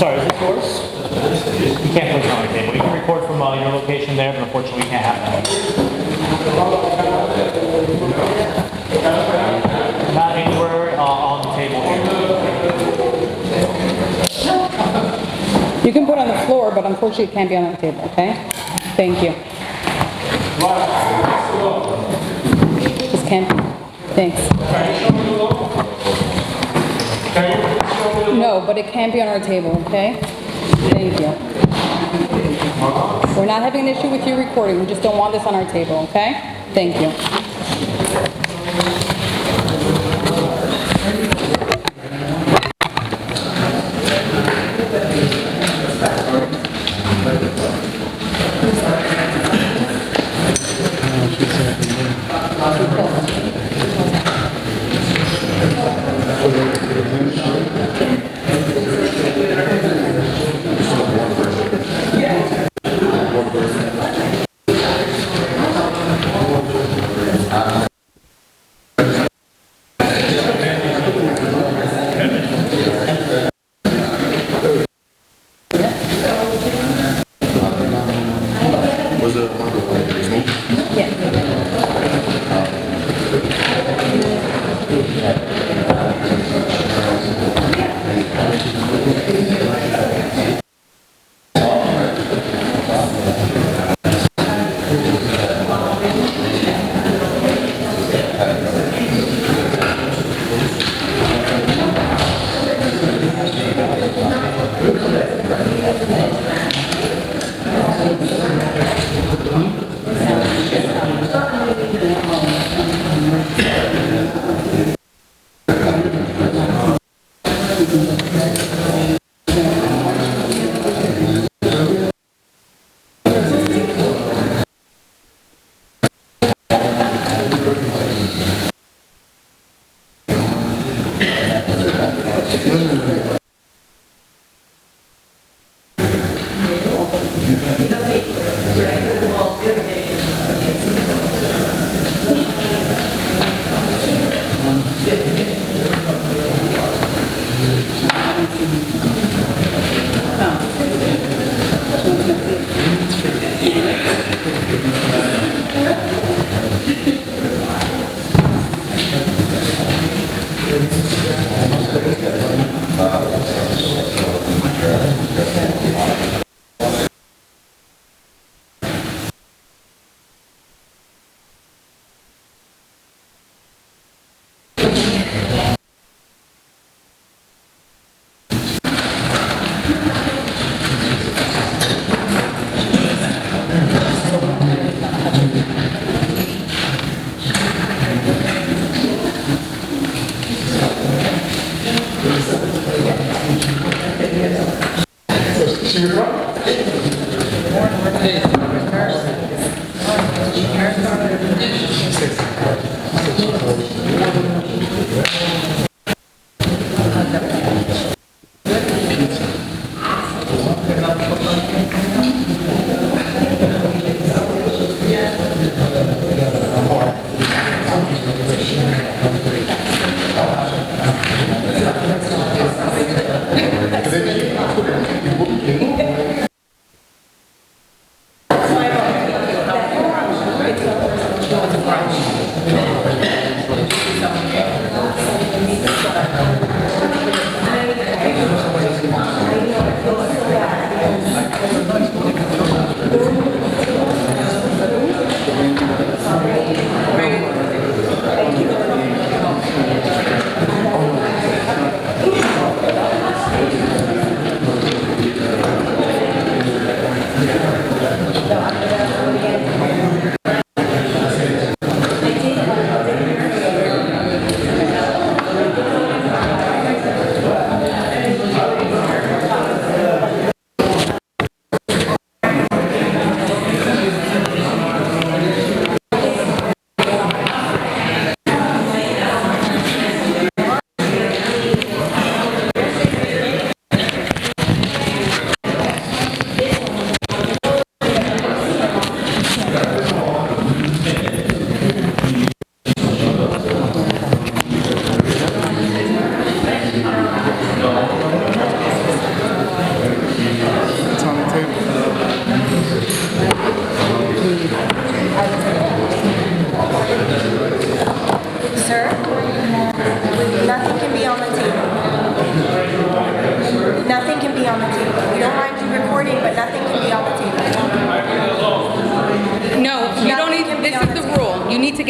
Sorry, is this yours? You can't place it on the table. You can record from your location there, but unfortunately we can't have that. Not anywhere on the table here. You can put it on the floor, but unfortunately it can't be on the table, okay? Thank you. Just can't. Thanks. No, but it can't be on our table, okay? Thank you. We're not having an issue with you recording. We just don't want this on our table, okay? Thank you.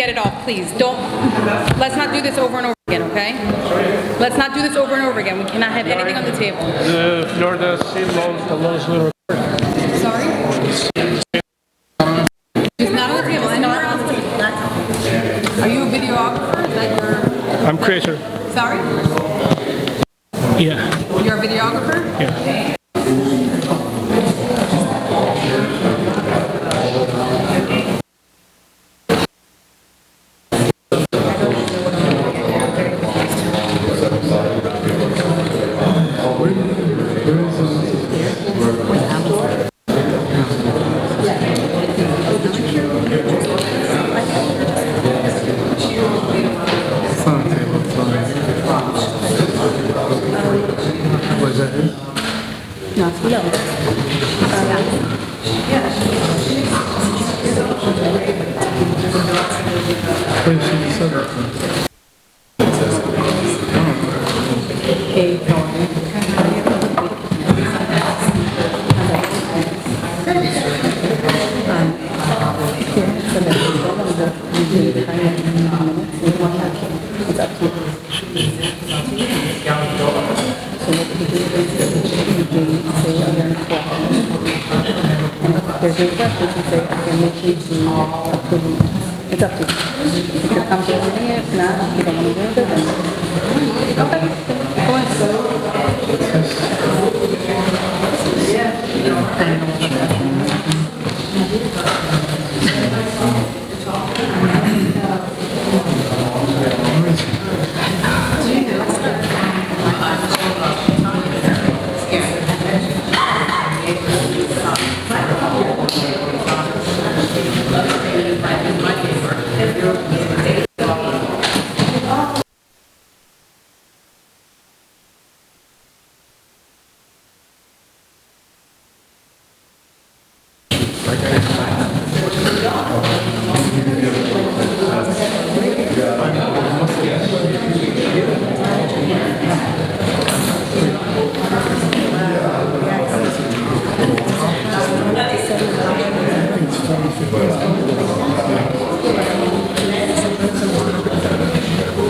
get it off, please. Let's not do this over and over again, okay? Let's not do this over and over again. We cannot have anything on the table. Nor the lowest little. Sorry? It's not on the table. Anywhere else? Are you a videographer? Is that your... I'm Crazer. Sorry? Yeah. You're a videographer? Yeah. Was that it? No, it's below. Please see the subject. Hey, how are you? There's no questions, you say, I can make you to approve. It's up to you. If you're comfortable with it, if not, if you don't want to do it, then. Okay, go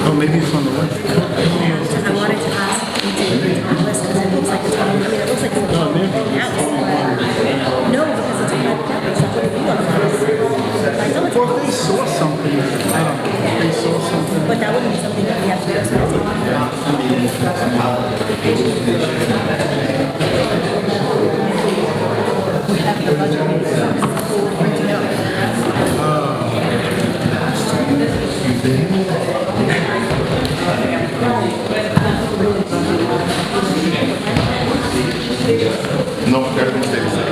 Oh, maybe it's on the left. I wanted to ask if you did read our list because it looks like it's on, I mean, it looks like it's on everything else, but no, because it's on that property, so what do you want on this? I know it's Well, if they saw something, I don't know, if they saw something. but that wouldn't be something that we have to discuss. We have the budget meeting, so we're printing out. No, everything stays the same.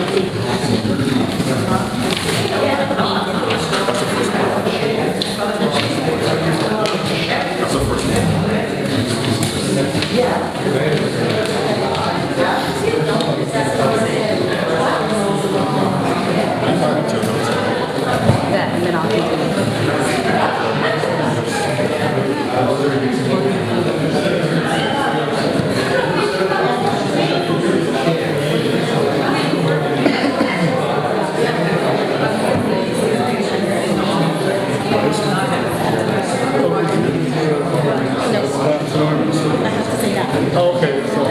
That's the first one. That's the first one. that, and then I'll take Oh, okay, so.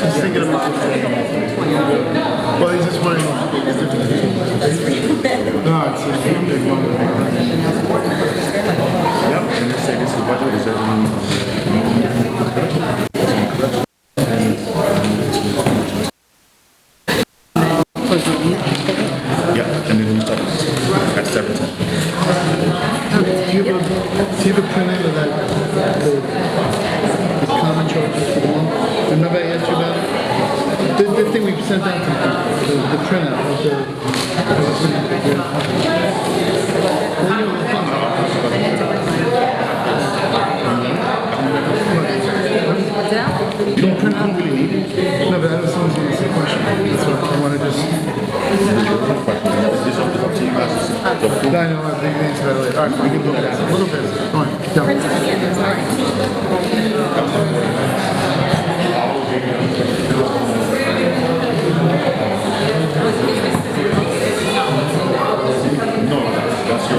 Just thinking about. Well, he's just wearing. No, it's a big one. Yep, and they say this is budget, is everything. Yep, and then we start at 17. Do you have a print out of that, the common charges for the month? Remember I asked you about it? The thing we sent out, the printout of the. You don't print out what you need? No, but I was someone's going to ask a question. So I want to just. This is up to you guys. I know, I think we answered that later. All right, we can look at it a little bit. Go on, go. No, that's your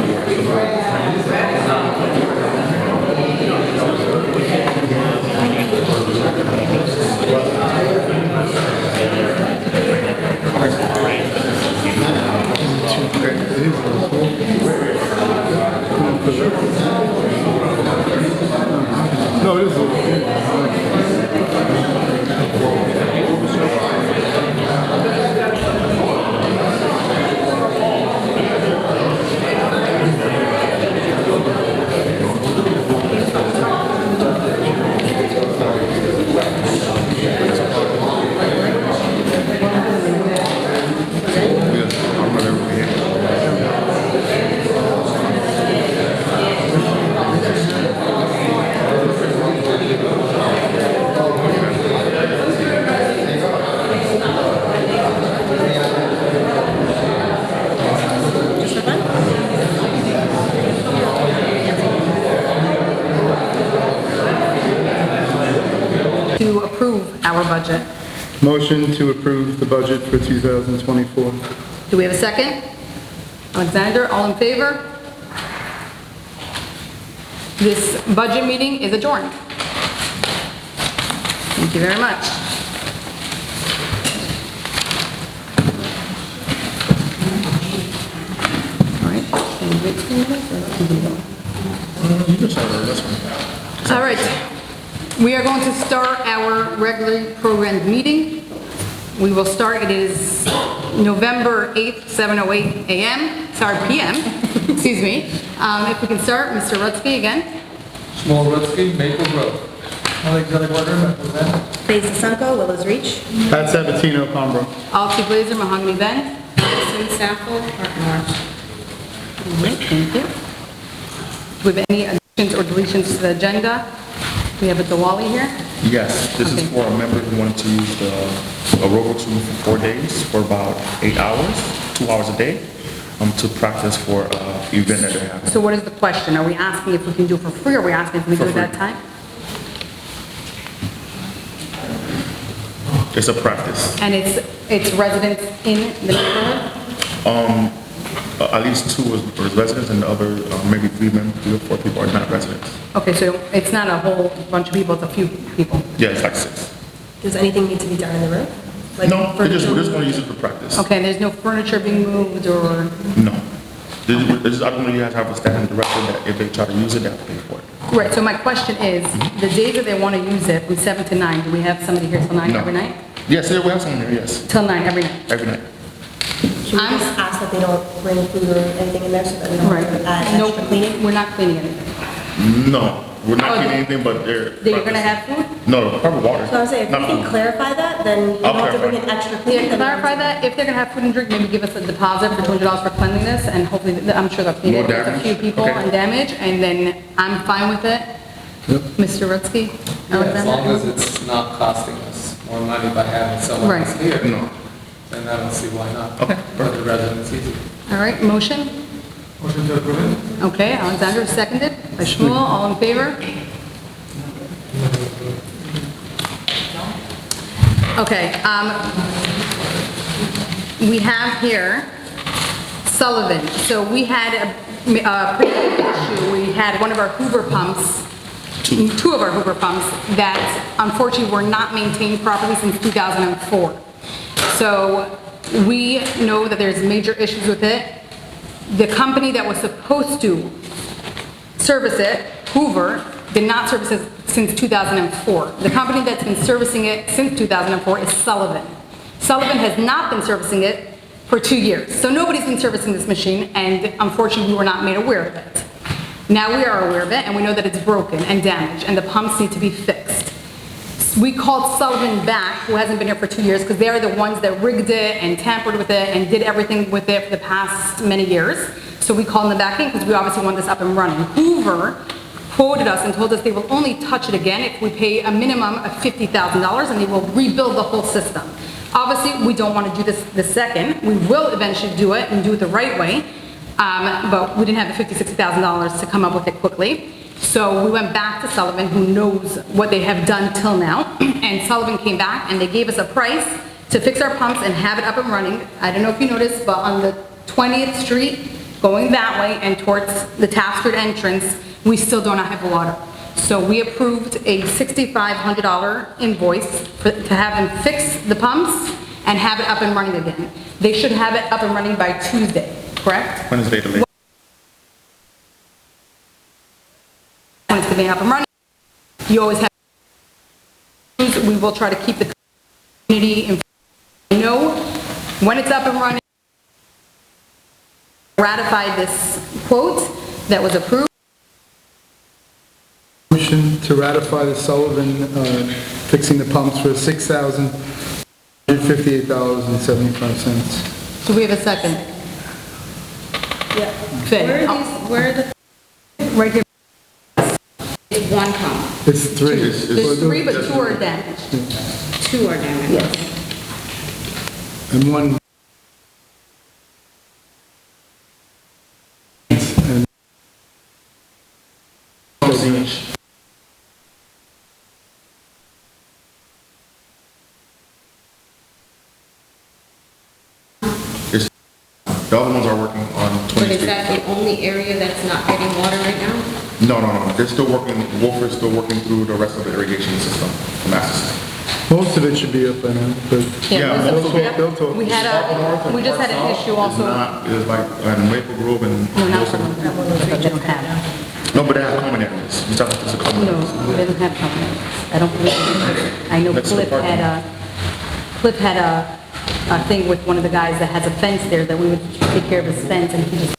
to approve our budget. Motion to approve the budget for 2024. Do we have a second? Alexander, all in favor? This budget meeting is adjourned. Thank you very much. All right. Can we wait 2 minutes or keep it going? You can start it, that's fine. All right. We are going to start our regularly programmed meeting. We will start, it is November 8th, 7:08 a.m., sorry, p.m., excuse me. If we can start, Mr. Rutsky again. Small Rutsky, Maple Grove. Alexander Gardner, represent. Basil Sunko, Willows Reach. Pat Sabatino, Palmbrook. Altsy Blazer, Mahogany Bend. Madison Saffel, Ardmore. All right, thank you. Do we have any additions or deletions to the agenda? We have a Diwali here. Yes, this is for a member who wanted to use the aerobics room for 4 days for about 8 hours, 2 hours a day, to practice for an event that they're having. So what is the question? Are we asking if we can do it for free, or are we asking if we can do it that time? It's a practice. And it's residents in the neighborhood? At least 2 is residents and the other, maybe 3 or 4 people are not residents. Okay, so it's not a whole bunch of people, it's a few people. Yeah, it's like 6. Does anything need to be done in the room? Like No, we're just furniture? going to use it for practice. Okay, and there's no furniture being moved or, No. I don't know, you have to have a standing director that if they try to use it, they have to pay for it. right, so my question is, the days that they want to use it, from 7 to 9, do we have somebody here till 9 No. every night? Yes, we have someone here, yes, Till 9 every night? every night. Should we just ask that they don't bring food or anything in there so that we don't have to add No, extra cleaning? we're not cleaning anything. No, we're not Oh, getting anything but they're. That you're gonna have food? No, probably water. So I was saying, if Not we can food. clarify that, then you I'll don't have to bring in clarify. extra Yeah, cleaning. then clarify that, if they're gonna have food and drink, maybe give us a deposit for $200 for cleanliness, and hopefully, I'm sure they'll clean No it, with a damage? few people Okay. and damage, and then I'm fine with it. Mr. Rutsky? Yeah, as Alexander? long as it's not costing us more money by having someone Right. else here, No. then I don't see why not. Okay, For the residents easy. All right, motion? Motion to approve. Okay, Alexander seconded, by Shmuel, all in favor? Okay, we have here Sullivan. So we had a previous issue, we had one of our Hoover pumps, 2 of our Hoover pumps that unfortunately were not maintained properly since 2004. So we know that there's major issues with it. The company that was supposed to service it, Hoover, did not service it since 2004. The company that's been servicing it since 2004 is Sullivan. Sullivan has not been servicing it for 2 years. So nobody's been servicing this machine, and unfortunately, we were not made aware of it. Now we are aware of it, and we know that it's broken and damaged, and the pumps need to be fixed. We called Sullivan back, who hasn't been here for 2 years, because they're the ones that rigged it and tampered with it and did everything with it for the past many years. So we called them back in, because we obviously want this up and running. Hoover quoted us and told us they will only touch it again if we pay a minimum of $50,000, and they will rebuild the whole system. Obviously, we don't want to do this the second. We will eventually do it and do it the right way, but we didn't have the $50,000, $60,000 to come up with it quickly. So we went back to Sullivan, who knows what they have done till now, and Sullivan came back and they gave us a price to fix our pumps and have it up and running. I don't know if you noticed, but on the 20th Street, going that way and towards the Taft Street entrance, we still do not have the water. So we approved a $6,500 invoice to have them fix the pumps and have it up and running again. They should have it up and running by Tuesday, correct? Wednesday the latest. When it's getting up and running, you always have, we will try to keep the community informed. You know, when it's up and running, ratify this quote that was approved. Motion to ratify the Sullivan fixing the pumps for $6,158.75. Do we have a second? Yeah. Finn, Where are oh, these, where are the, right here. it's one pump, It's 3. There's 3, but 2 are damaged. 2 are damaged. Yes. And 1. And The other ones are working on But 20 is that Street. the only area that's not getting water right now? No. They're still working, Wolfer's still working through the rest of the irrigation system, the master system. Most of it should be up by now, but Yeah, most most of it. they'll talk. We had we just had an issue also. It's like Maple Grove and No, not Wilson. but they don't have. No, but they have common areas. It's not like there's a common No, areas. they don't have covenants. I don't believe they do. I know That's the Cliff had a thing with one of the guys that has a fence there that we would take care of his fence and he just,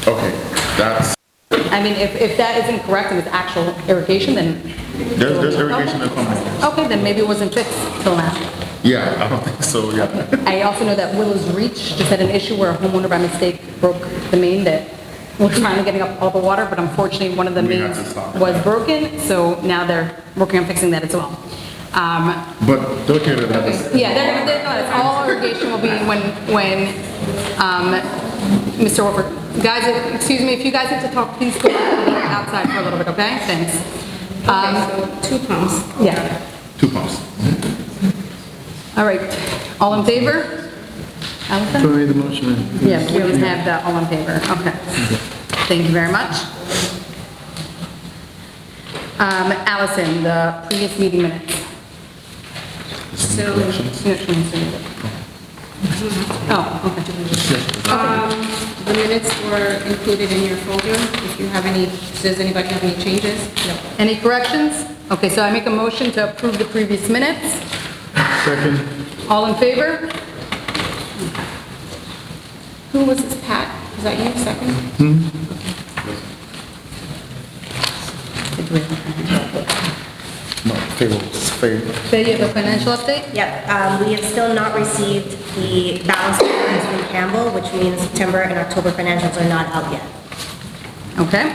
Okay, that's, I mean, if that isn't correct and it's actual irrigation, then. there's irrigation in common areas. Okay, then maybe it wasn't fixed till now. Yeah, I don't think so, yeah. I also know that Willow's Reach just had an issue where a homeowner by mistake broke the main that was finally getting up all the water, but unfortunately, one of the We had mains to stop it. was broken, so now they're working on fixing that as well. But they'll get it. Yeah, it's all irrigation will be when, Mr. Wolford, guys, excuse me, if you guys need to talk, please go outside for a little bit, okay? Thanks. Okay, so 2 pumps. Yeah, 2 pumps. all right, all in favor? who Allison? made the motion? Yeah, we always have the all in favor, okay. Thank you very much. Allison, the previous meeting minutes. So, Oh, okay. the minutes were included in your folder. If you have any, does anybody have any changes? No. Any corrections? Okay, so I make a motion to approve the previous minutes. Second. All in favor? Who was this, Pat? Was that you, second? No, favorable. Faye, you have a financial update? Yep, we have still not received the balance statements from Campbell, which means September and October financials are not out yet. Okay,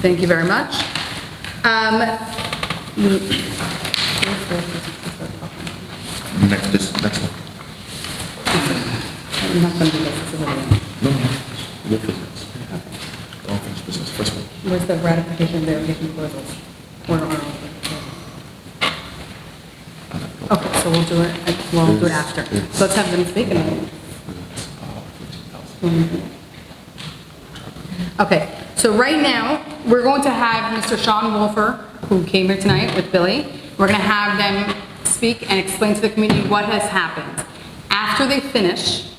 thank you very much. Next one. I'm not going to do this, it's a little- No, Wolf business. Unfinished business, first one. Where's the ratification of the irrigation proposals? Where are all the- Okay, so we'll do it after. So let's have them speak and then. Okay, so right now, we're going to have Mr. Sean Wolfer, who came here tonight with Billy. We're going to have them speak and explain to the community what has happened. After they finish,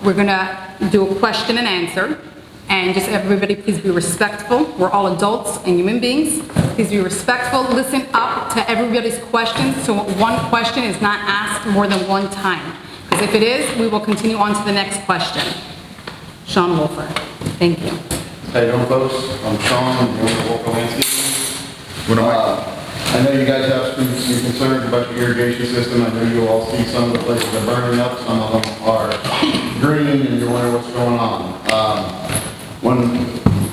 we're going to do a question and answer. And just everybody, please be respectful. We're all adults and human beings. Please be respectful. Listen up to everybody's questions, so one question is not asked more than one time. Because if it is, we will continue on to the next question. Sean Wolfer, thank you. How you doing, folks? I'm Sean, I'm the owner of Wolfer Landscaping. When am I? I know you guys have some concerns about your irrigation system. I know you all see some of the places are burning up, some of them are green, and you're wondering what's going on.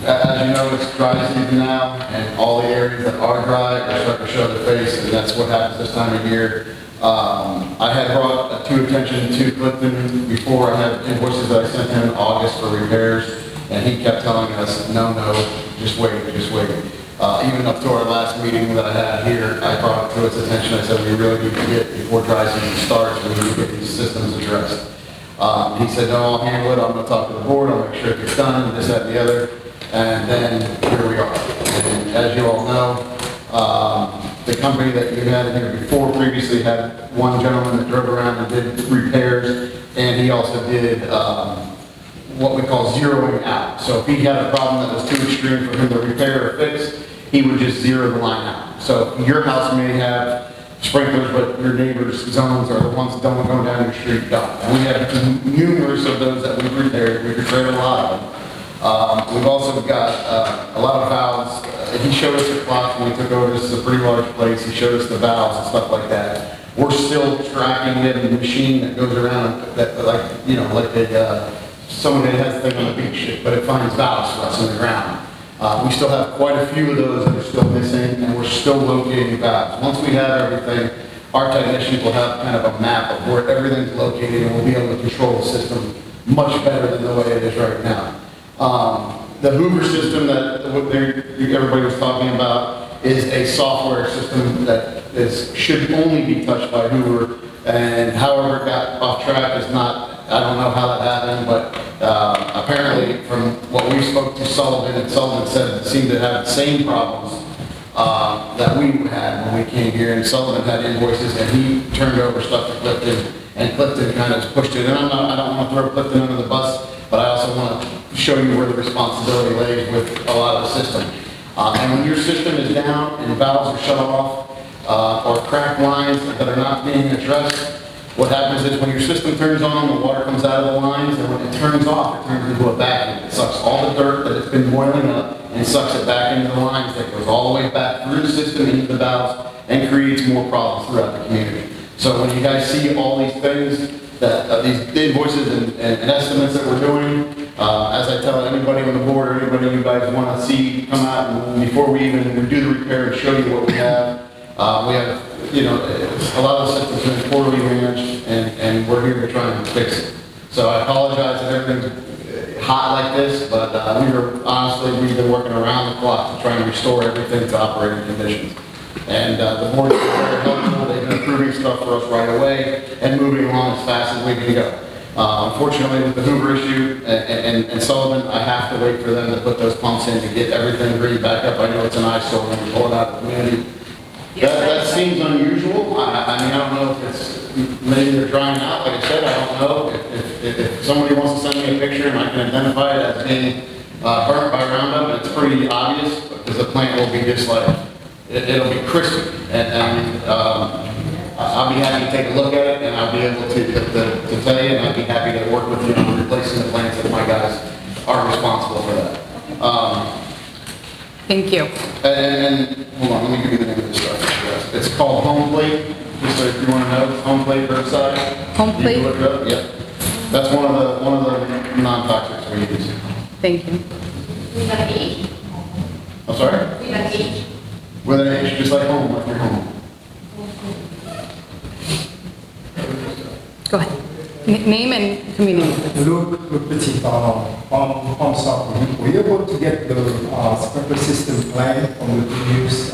As you know, it's dry season now, and all the areas that are dry are starting to show their face, and that's what happens this time of year. I had brought to attention to Clifton before. I had invoices that I sent him in August for repairs, and he kept telling us, no, just wait. Even up to our last meeting that I had here, I brought it to his attention. I said, we really need to get, before dry season starts, we need to get these systems addressed. He said, no, I'll handle it. I'm going to talk to the board. I'll make sure it gets done, this, that, and the other. And then here we are. And as you all know, the company that you had in here before previously had one gentleman that drove around and did repairs, and he also did what we call zeroing out. So if he had a problem that was too extreme for him to repair or fix, he would just zero the line out. So your house may have sprinklers, but your neighbor's zones are the ones that don't go down your street don't. And we have numerous of those that we've repaired. We've repaired a lot of them. We've also got a lot of valves. He showed us the clock when we took over. This is a pretty large place. He showed us the valves and stuff like that. We're still tracking it in the machine that goes around that, like, you know, like someone that has a thing on the beach, but it finds valves for us in the ground. We still have quite a few of those that are still missing, and we're still locating valves. Once we have everything, our technicians will have kind of a map of where everything's located, and we'll be able to control the system much better than the way it is right now. The Hoover system that everybody was talking about is a software system that should only be touched by Hoover, and however it got off track is not I don't know how that happened, but apparently from what we spoke to Sullivan, and Sullivan said it seemed to have the same problems that we had when we came here, and Sullivan had invoices, and he turned over stuff to Clifton, and Clifton kind of pushed it. And I don't want to throw Clifton under the bus, but I also want to show you where the responsibility lays with a lot of the system. And when your system is down and valves are shut off, or cracked lines that are not being addressed, what happens is when your system turns on, the water comes out of the lines, and when it turns off, it turns into a vacuum. It sucks all the dirt that it's been boiling up and sucks it back into the lines that goes all the way back through the system into the valves and creates more problems throughout the community. So when you guys see all these things, that these invoices and estimates that we're doing, as I tell anybody on the board or anybody you guys want to see come out, and before we even do the repair and show you what we have, you know, a lot of the systems have been poorly managed, and we're here to try and fix it. So I apologize that everything's hot like this, but we've been working around the clock to try and restore everything to operating conditions. And the board is very helpful. They've been approving stuff for us right away and moving along as fast as we can go. Unfortunately, with the Hoover issue and Sullivan, I have to wait for them to put those pumps in to get everything green back up. I know it's an eyesore when we pull it out of the community. That seems unusual. I mean, I don't know if it's, maybe they're drying out, like I said, I don't know. If somebody wants to send me a picture and I can identify it as being burnt by Roundup, it's pretty obvious, because the plant will be just like, it'll be crispy. And I'll be happy to take a look at it, and I'll be able to tell you, and I'd be happy to work with you on replacing the plants if my guys are responsible for that. Thank you. And hold on, let me give you the name of the stuff. It's called Home Plate, just so if you want to know, Home Plate curbside. Home Plate? You can look it up, yep. That's one of the non-toxics we use. Thank you. We have H. I'm sorry? We have H. With an H, just like home, like your home. Go ahead. Name and community. Look Petit, from South. Were you able to get the sprinkler system plan from the previous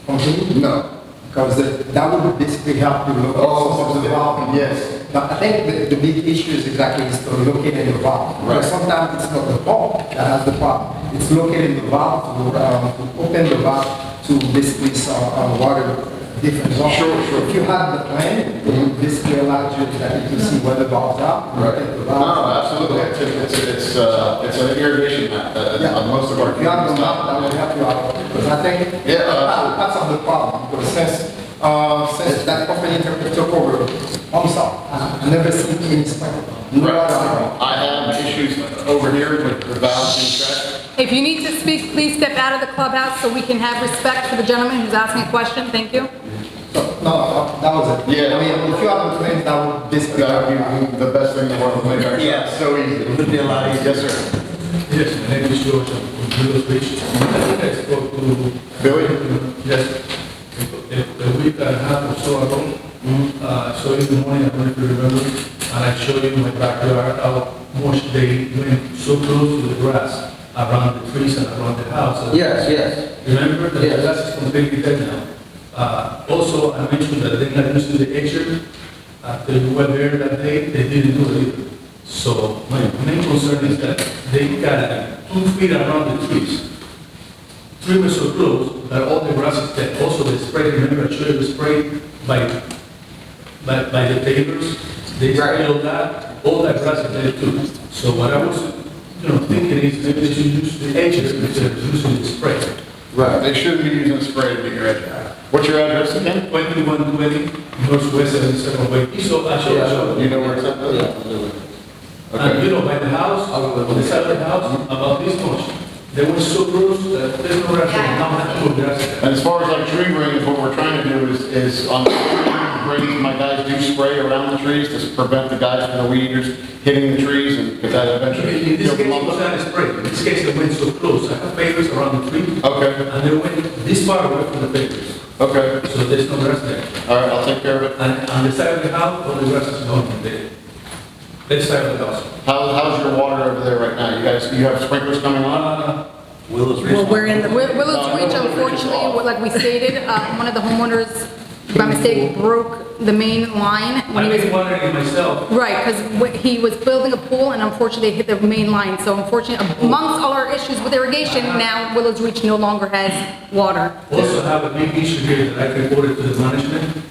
company? No. Because that would basically help you locate some of the valve. Yes. But I think the big issue is exactly is to locate in the valve. Right. Because sometimes it's not the pump that has the problem. It's located in the valve to open the valve to basically water different zones. Sure. If you had the plan, it would basically allow you to see where the valves are. No, absolutely. It's an irrigation map. Most of our. If you have the map, that would help you out. Because I think that's of the problem. Because since that company took over, I've never seen any sprinkler. Right. I have issues over here with the valves being tracked. If you need to speak, please step out of the clubhouse so we can have respect for the gentleman who's asking a question. Thank you. No, that was it. Yeah. I mean, if you have the plans, that would basically That would be the best thing in the world to make our job so easy. It would be a lot easier. Yes, sir. Yes, my name is George, I'm from Willow Beach. I spoke to Billy? yes, a week and a half or so ago. So in the morning, I don't know if you remember, and I showed you my backyard, how much they went so close to the grass around the trees and around the house. Yes. Remember, the Yes. grass is completely dead now. Also, I mentioned that they're not using the etcher. After you were there that day, they didn't do it either. So my main concern is that they got 2 feet around the trees. 3 were so close that all the grass is dead. Also, the spray, remember I showed you the spray by the pavers. They spray all that grass is dead too. So what I was, thinking is maybe they should use the etcher instead of using the spray. Right. They shouldn't be using spray to get your edge out. What's your address again? 2120 Northwest 77 Way. So I showed you. You know where it's at? And by the house, on the side of the house, about this much. They were so close that there's no restaurant, now have to go there. And as far as like tree rings, what we're trying to do is on the tree rings, my guys do spray around the trees to prevent the guys from the weed eaters hitting the trees, and because that eventually In this kills case, them it was up. not a spray. In this case, they went so close. I have papers around the tree. Okay. And they went this far away from the papers. Okay. So there's no grass there. All right, I'll take care of it. And on the side of the house, all the grass is gone from there. That side of the house. How's your water over there right now? You have sprinklers coming on? Well, we're in the Willow's Reach, unfortunately, like we stated, one of the homeowners, by mistake, broke the main line when he I've been was, wondering it myself. right, because he was building a pool and unfortunately they hit the main line. So unfortunately, amongst all our issues with irrigation, now Willows Reach no longer has water. Also have a big issue here that I can report it to the management.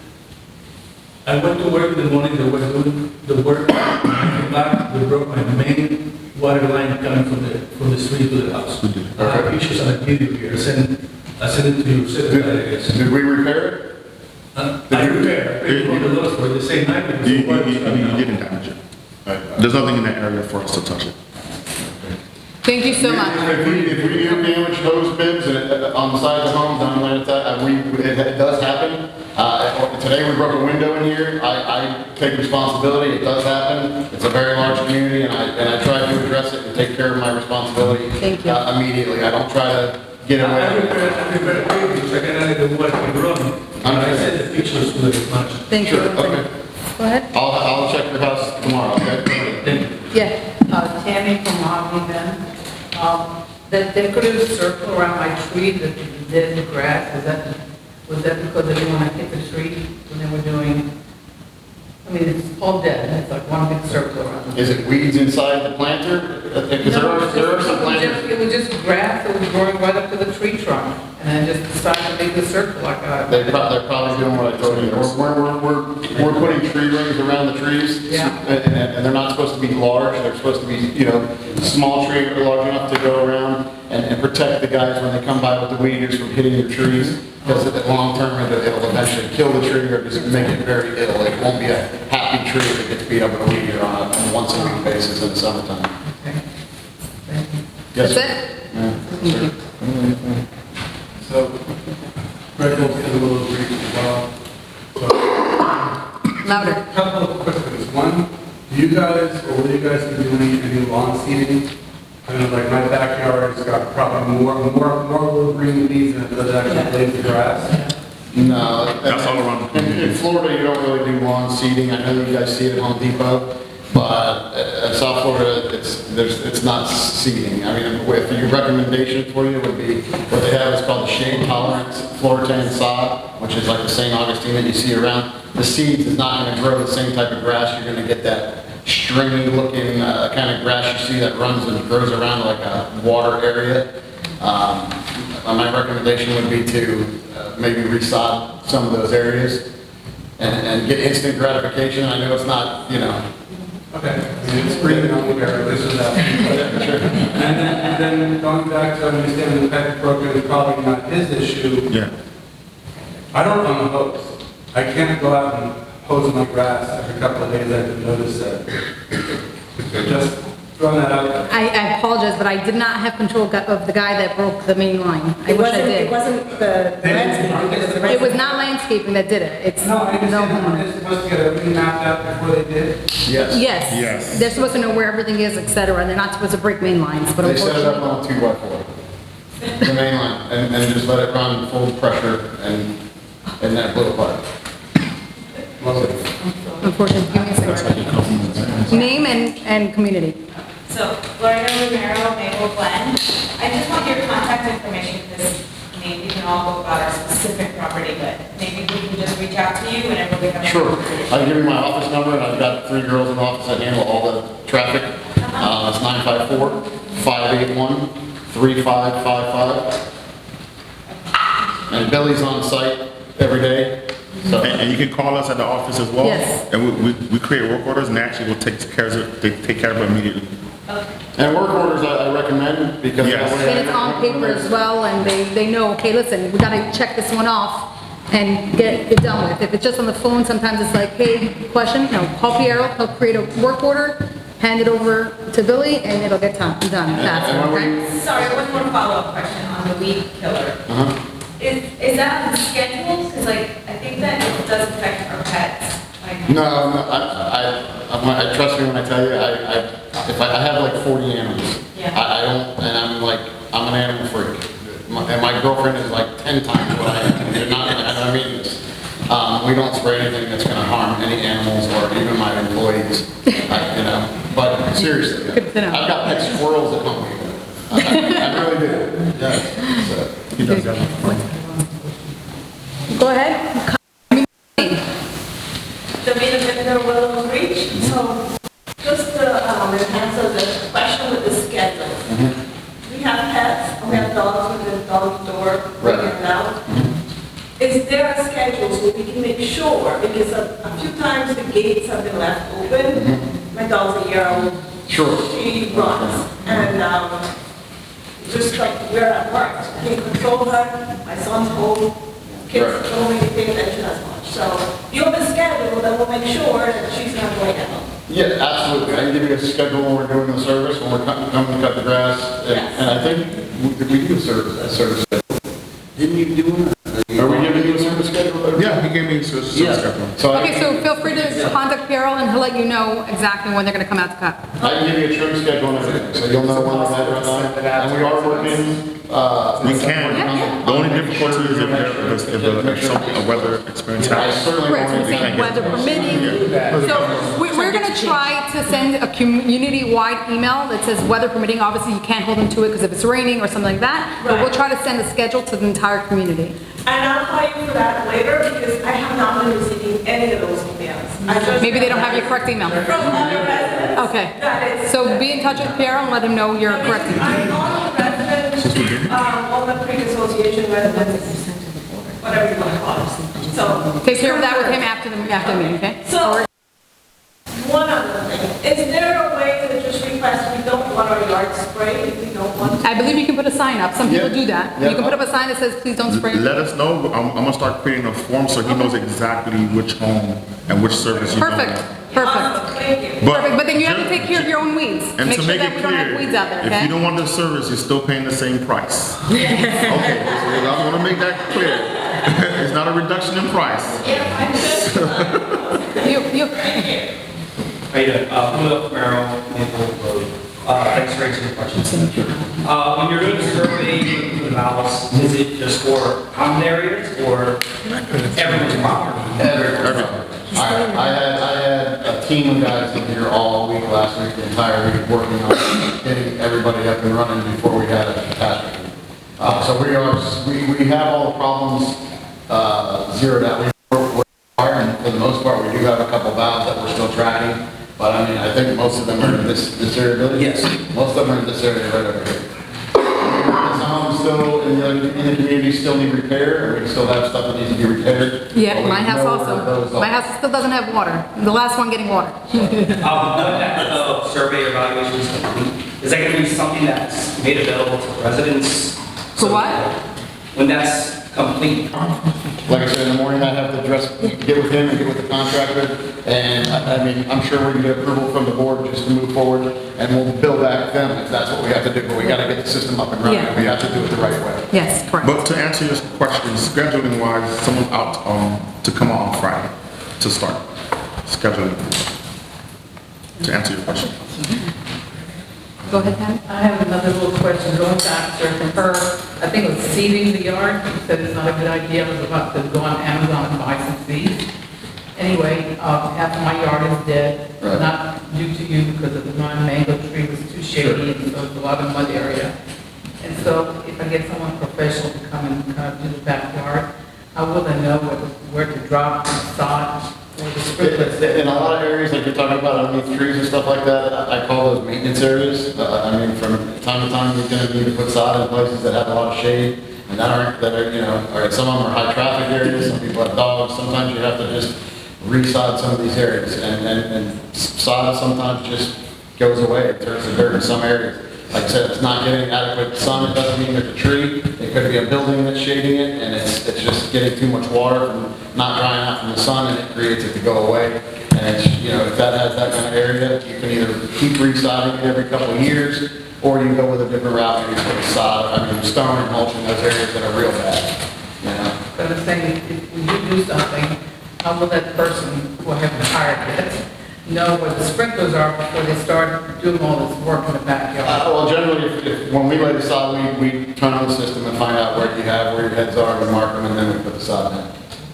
I went to work in the morning, they were doing the work, when I came back, they broke my main water line coming from the street to the house. I have pictures on a video here, I sent it to you, secretary, I guess. Did we repair it? I repaired, I paid $200 for it the same night because You the water was coming out. didn't damage it. There's nothing in that area for us to touch it. Thank you so much. If we do damage hose bibs on the side of the homes, down there, it does happen. Today we broke a window in here. I take responsibility. It does happen. It's a very large community, and I try to address it and take care of my responsibility. Thank you. Immediately. I don't try to get away. I repaired a page, I can add the water in running. I sent the pictures to the manager. Thank you. Sure, okay. Go ahead. I'll check your house tomorrow, okay? Yeah. Tammy from Mahogany Ben. That they could have circled around my tree, the dead grass, was that because they didn't want to hit the tree when they were doing, I mean, it's all dead, and it's like one big circle around it. Is it weeds inside the planter? Because there are some planters. It was just grass that was growing right up to the tree trunk, and I just decided to make the circle like a. They're probably doing what I told you. We're putting tree rings around the trees. Yeah. And they're not supposed to be large. They're supposed to be, small trees that are large enough to go around and protect the guys when they come by with the weed eaters from hitting your trees. Because in the long term, it'll eventually kill the tree or just make it very ill. It won't be a happy tree if it gets beat up with a weed eater on a once a week basis in the summertime. Okay. Thank you. Yes, That's sir. it? Yeah. Thank you. So, Greg will get a little brief as well. So, Louder. a couple of quick things. One, do you guys, or will you guys be doing any lawn seeding? I know, like my backyard has got probably more little green leaves than it does actually blades of grass. No. That's all around the community. In Florida, you don't really do lawn seeding. I know you guys see it at Home Depot, but in South Florida, it's not seeding. I mean, if your recommendation for you would be, what they have is called the shade tolerant Floritan sod, which is like the St. Augustine that you see around. The seeds is not going to grow the same type of grass. You're going to get that stringy looking kind of grass you see that runs and grows around like a water area. My recommendation would be to maybe resod some of those areas and get instant gratification. I know it's not, Okay, I mean, it's green on the area, this is that. And then going back to understanding the pet program is probably not his issue. Yeah. I don't own a hose. I can't go out and hose my grass every couple of days. I didn't notice that. Just throwing that out there. I apologize, but I did not have control of the guy that broke the main line. I wish I It did. wasn't the landscape, it was the It was not landscaping that did it. It's No, I no understand, homeowner. they're supposed to get everything mapped out before they did. yes. Yes. Yes. They're supposed to know where everything is, et cetera, and they're not supposed to break main lines, but They set it up unfortunately. on a 2x4, the main line, and just let it run full pressure and that blow apart. Unfortunately, give me a second. Name and community. So, Lorena Romero, Maple Glen. I just want your contact information because maybe we can all go about our specific property, but maybe we can just reach out to you whenever we have. Sure. I'll give you my office number, and I've got 3 girls in the office that handle all the traffic. It's 954-581-3555. And Billy's on site every day. So. And you can call us at the office as well. Yes. And we create work orders, and actually we'll take care of it immediately. And work orders I recommend because Yes. that way. And it's on paper as well, and they know, okay, listen, we gotta check this one off and get it done with. If it's just on the phone, sometimes it's like, hey, question, call Piero, he'll create a work order, hand it over to Billy, and it'll get done faster, okay? Sorry, one more follow-up question on the weed killer. Is that on the schedule? Because I think that it does affect our pets. No, I trust me when I tell you, if I have like 40 animals. Yeah. I don't, and I'm an animal freak. And my girlfriend is like 10 times what I am. They're not, I mean this. We don't spray anything that's going to harm any animals or even my employees. But seriously, Good to know. I've got pet squirrels at home. I really do. Yes. So. He does that. Go ahead. never will reach. So just to answer the question with the schedule. We have pets, we have dogs with the dog door, bring it out. Is there a schedule so we can make sure, because a few times the gates have been left open. My dog's a year old. Sure. She runs, and just like we're at work, I can't control her, my son's home, kids don't really pay attention as much. So you have a schedule that will make sure that she's not going out. Yeah, absolutely. I can give you a schedule when we're doing the service, when we're coming to cut the grass. And I think we do a service schedule. Didn't you do it? Are we giving you a service schedule? Yeah, he gave me a service schedule. Okay, so feel free to contact Piero and he'll let you know exactly when they're gonna come out to cut. I can give you a trim schedule and everything, so you'll know when they're at. And we are working, We can. The only difficulty is if a weather experience happens. Right, so we're saying weather permitting. So we're gonna try to send a community-wide email that says weather permitting. Obviously, you can't hold them to it because if it's raining or something like that, but we'll try to send a schedule to the entire community. And I'll call you for that later because I have not been receiving any of those emails. Maybe they don't have your correct email. From other residents. Okay, so be in touch with Piero and let him know your correct email. I'm all the residents, Walnut Creek Association residents, whatever you want to call it. So take care of that with him after the meeting, okay? So, one other thing, is there a way to just request we don't want our yard sprayed if we don't want to? I believe you can put a sign up. Some people do that. Yeah. You can put up a sign that says, please don't spray. Let us know. I'm gonna start creating a form so he knows exactly which home and which service you don't Perfect, want. perfect. Thank you. Perfect, but then you have to take care of your own weeds. And Make to sure make that it we don't have clear, weeds out there, if you okay? don't want the service, you're still paying the same price. Okay, so I wanna make that clear. It's not a reduction in price. How you doing? Walnut, Merrill, Maple Road. Thanks for answering the questions. When you're doing the survey for the valves, is it just for common areas or everyone's property? Everything. I had a team of guys in here all week last week, the entire week, working on getting everybody up and running before we had a catastrophe. So we have all the problems zeroed out. And for the most part, we do have a couple valves that we're still tracking. But I mean, I think most of them are in this area. Yes. Most of them are in this area right over here. Some of them still in the community still need repair, and we still have stuff that needs to be repaired. Yeah, my house also. My house still doesn't have water. The last one getting water. When that survey or evaluation is complete, is that going to be something that's made available to residents? For what? When that's complete. Like I said, in the morning, I have to get with him and get with the contractor, and I mean, I'm sure we can get approval from the board just to move forward, and we'll bill back them if that's what we have to do, but we gotta get the system up and running, and we have to do it the right way. Yes, correct. But to answer your question, scheduling wise, someone's out to come out on Friday to start scheduling. To answer your question. Go ahead, Pam. I have another little question going back to her. I think it was seeding the yard. You said it's not a good idea. I was about to go on Amazon and buy some seeds. Anyway, half of my yard is dead, not due to you because of the mango tree was too shady and so it's a lot of mud area. And so if I get someone professional to come and kind of do the backyard, how will I know where to drop the sod? In a lot of areas, like you're talking about underneath trees and stuff like that, I call those maintenance areas. I mean, from time to time, you're gonna need to put sod in places that have a lot of shade, and that are, you know, or some of them are high traffic areas, some people have dogs, sometimes you have to just re-sod some of these areas, and sod sometimes just goes away, it turns to dirt in some areas. Like I said, it's not getting adequate sun, it doesn't mean there's a tree, it could be a building that's shading it, and it's just getting too much water from not drying out from the sun, and it creates it to go away. And it's, you know, if that has that kind of area, you can either keep resodding it every couple of years, or you can go with a different route, maybe put stone and mulch in those areas that are real bad, you know? But I'm saying, if you do something, how will that person who I haven't hired yet know where the sprinklers are before they start doing all this work in the backyard? Well, generally, when we lay the sod, we turn on the system and find out where your heads are, we mark them, and then we put the sod in.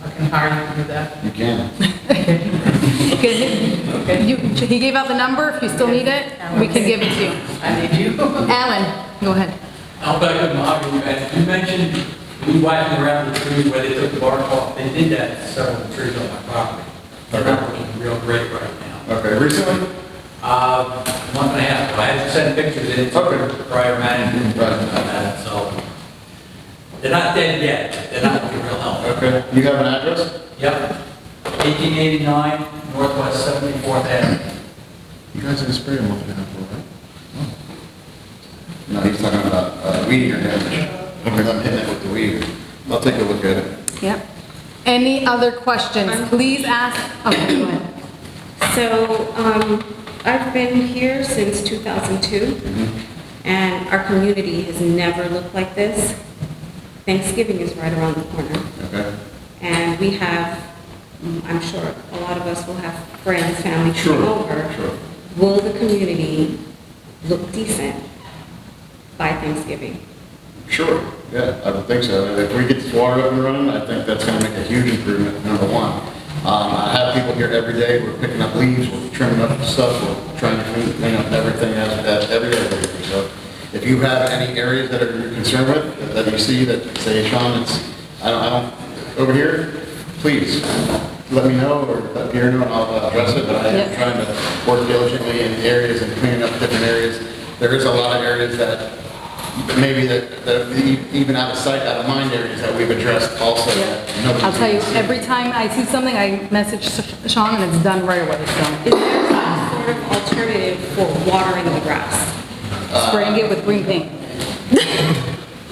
I can hire you to do that? You can. He gave out the number. If you still need it, we can give it to you. I need you. Alan, go ahead. I'll back up my argument. You mentioned we whacking around the trees where they took the bark off. They did that to several trees on my property. They're not looking real great right now. Okay, recently? Month and a half, ago. I had to send pictures in to prior management, so they're not dead yet, they're not looking real healthy. Okay, you have an address? Yep, 1889 Northwest 74th Avenue. You guys didn't spray a month and a half ago, right? No, he's talking about weed eater damage. I'm hitting it with the weed eater. I'll take a look at it. Yep. Any other questions? Please ask. Okay, go ahead. So, I've been here since 2002, and our community has never looked like this. Thanksgiving is right around the corner. Okay. And we have, I'm sure a lot of us will have friends, family come over. Sure. Will the community look decent by Thanksgiving? Sure, yeah, I would think so. If we get this water up and running, I think that's gonna make a huge improvement, number one. I have people here every day, we're picking up leaves, we're trimming up stuff, we're trying to clean up everything every day. So if you have any areas that you're concerned with, that you see that say, Sean, it's, I don't, over here, please, let me know or let Pierre know and I'll address it, but I am trying to work diligently in areas and cleaning up different areas. There is a lot of areas that maybe that even out of sight, out of mind areas that we've addressed also. I'll tell you, every time I see something, I message Sean and it's done right away, so. Is there some sort of alternative for watering the grass? Spraying it with green paint.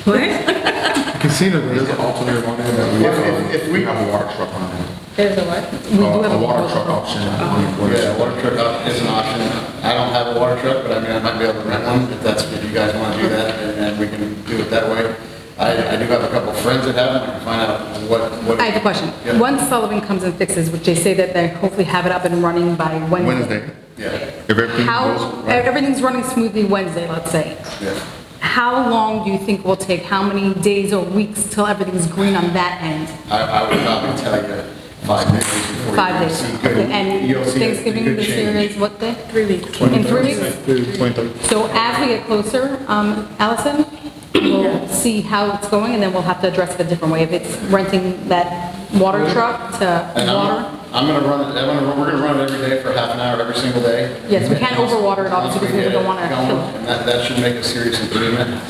What? Casino, there's an alternative on there that we have a water truck on there. There's a what? We do have A water truck option. Yeah, water truck is an option. I don't have a water truck, but I mean, I might be able to rent one if you guys want to do that, and we can do it that way. I do have a couple of friends that have them. I can find out what. I have a question. Yeah. Once Sullivan comes and fixes, which they say that they hopefully have it up and running by Wednesday. Wednesday. Yeah. If everything How, goes right. everything's running smoothly Wednesday, let's say. Yeah. How long do you think will take? How many days or weeks till everything's green on that end? I would probably tell you 5 days before 5 you days. see good. Okay, and You'll see a Thanksgiving good this year change. is what day? 3 weeks. In 3 weeks? 23. So as we get closer, Allison, we'll see how it's going and then we'll have to address it a different way. If it's renting that water truck to And water. I'm gonna run it, we're gonna run it every day for half an hour, every single day. Yes, we can't overwater it obviously because we don't want to Going, kill it. And that should make a serious improvement.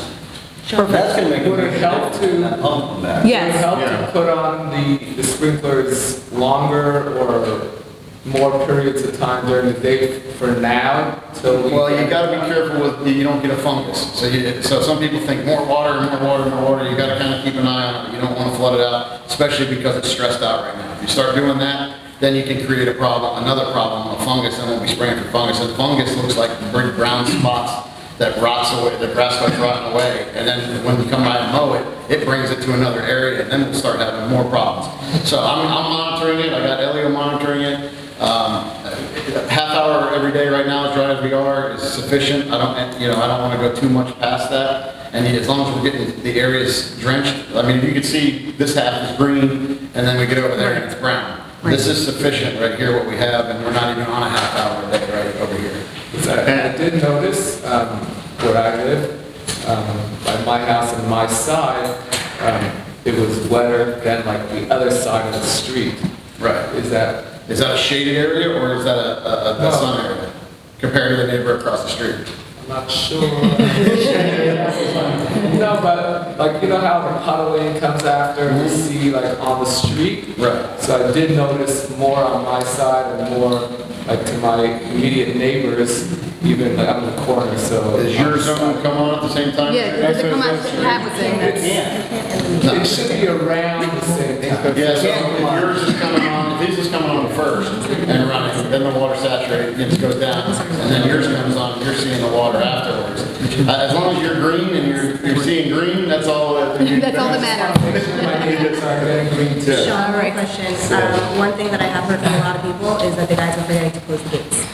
That's gonna make. Would it help to? Yes. Would it help to put on the sprinklers longer or more periods of time during the day for now till we? Well, you gotta be careful with, you don't get a fungus. So some people think more water, more water, you gotta kind of keep an eye on it. You don't want to flood it out, especially because it's stressed out right now. If you start doing that, then you can create a problem, another problem, a fungus, and we'll be spraying for fungus. And fungus looks like big brown spots that rots away, the grass starts rotting away, and then when you come by and mow it, it brings it to another area, and then we'll start having more problems. So I'm monitoring it, I got Elio monitoring it. Half hour every day right now, as dry as we are, is sufficient. I don't want to go too much past that. And as long as we're getting the areas drenched, I mean, you can see this half is green, and then we get over there and it's brown. This is sufficient right here, what we have, and we're not even on a half hour a day right over here. I did notice where I live, by my house and my side, it was wetter than like the other side of the street. Right. Is that a shaded area or is that a sun area compared to the neighbor across the street? I'm not sure. No, but like, you know how the puddling comes after you see like on the street? Right. So I did notice more on my side and more like to my immediate neighbors, even like on the corner, so. Is your zone come on at the same time? Yeah, does it come out, Pat was saying that. It should be around the same time. Yeah, so if yours is coming on, if his is coming on first and running, then the water saturated, it goes down, and then yours comes on, you're seeing the water afterwards. As long as you're green and you're seeing green, that's all that. That's all that matters. My neighbors are getting green too. Sean, one question. One thing that I have heard from a lot of people is that the guys are forgetting to close the gates.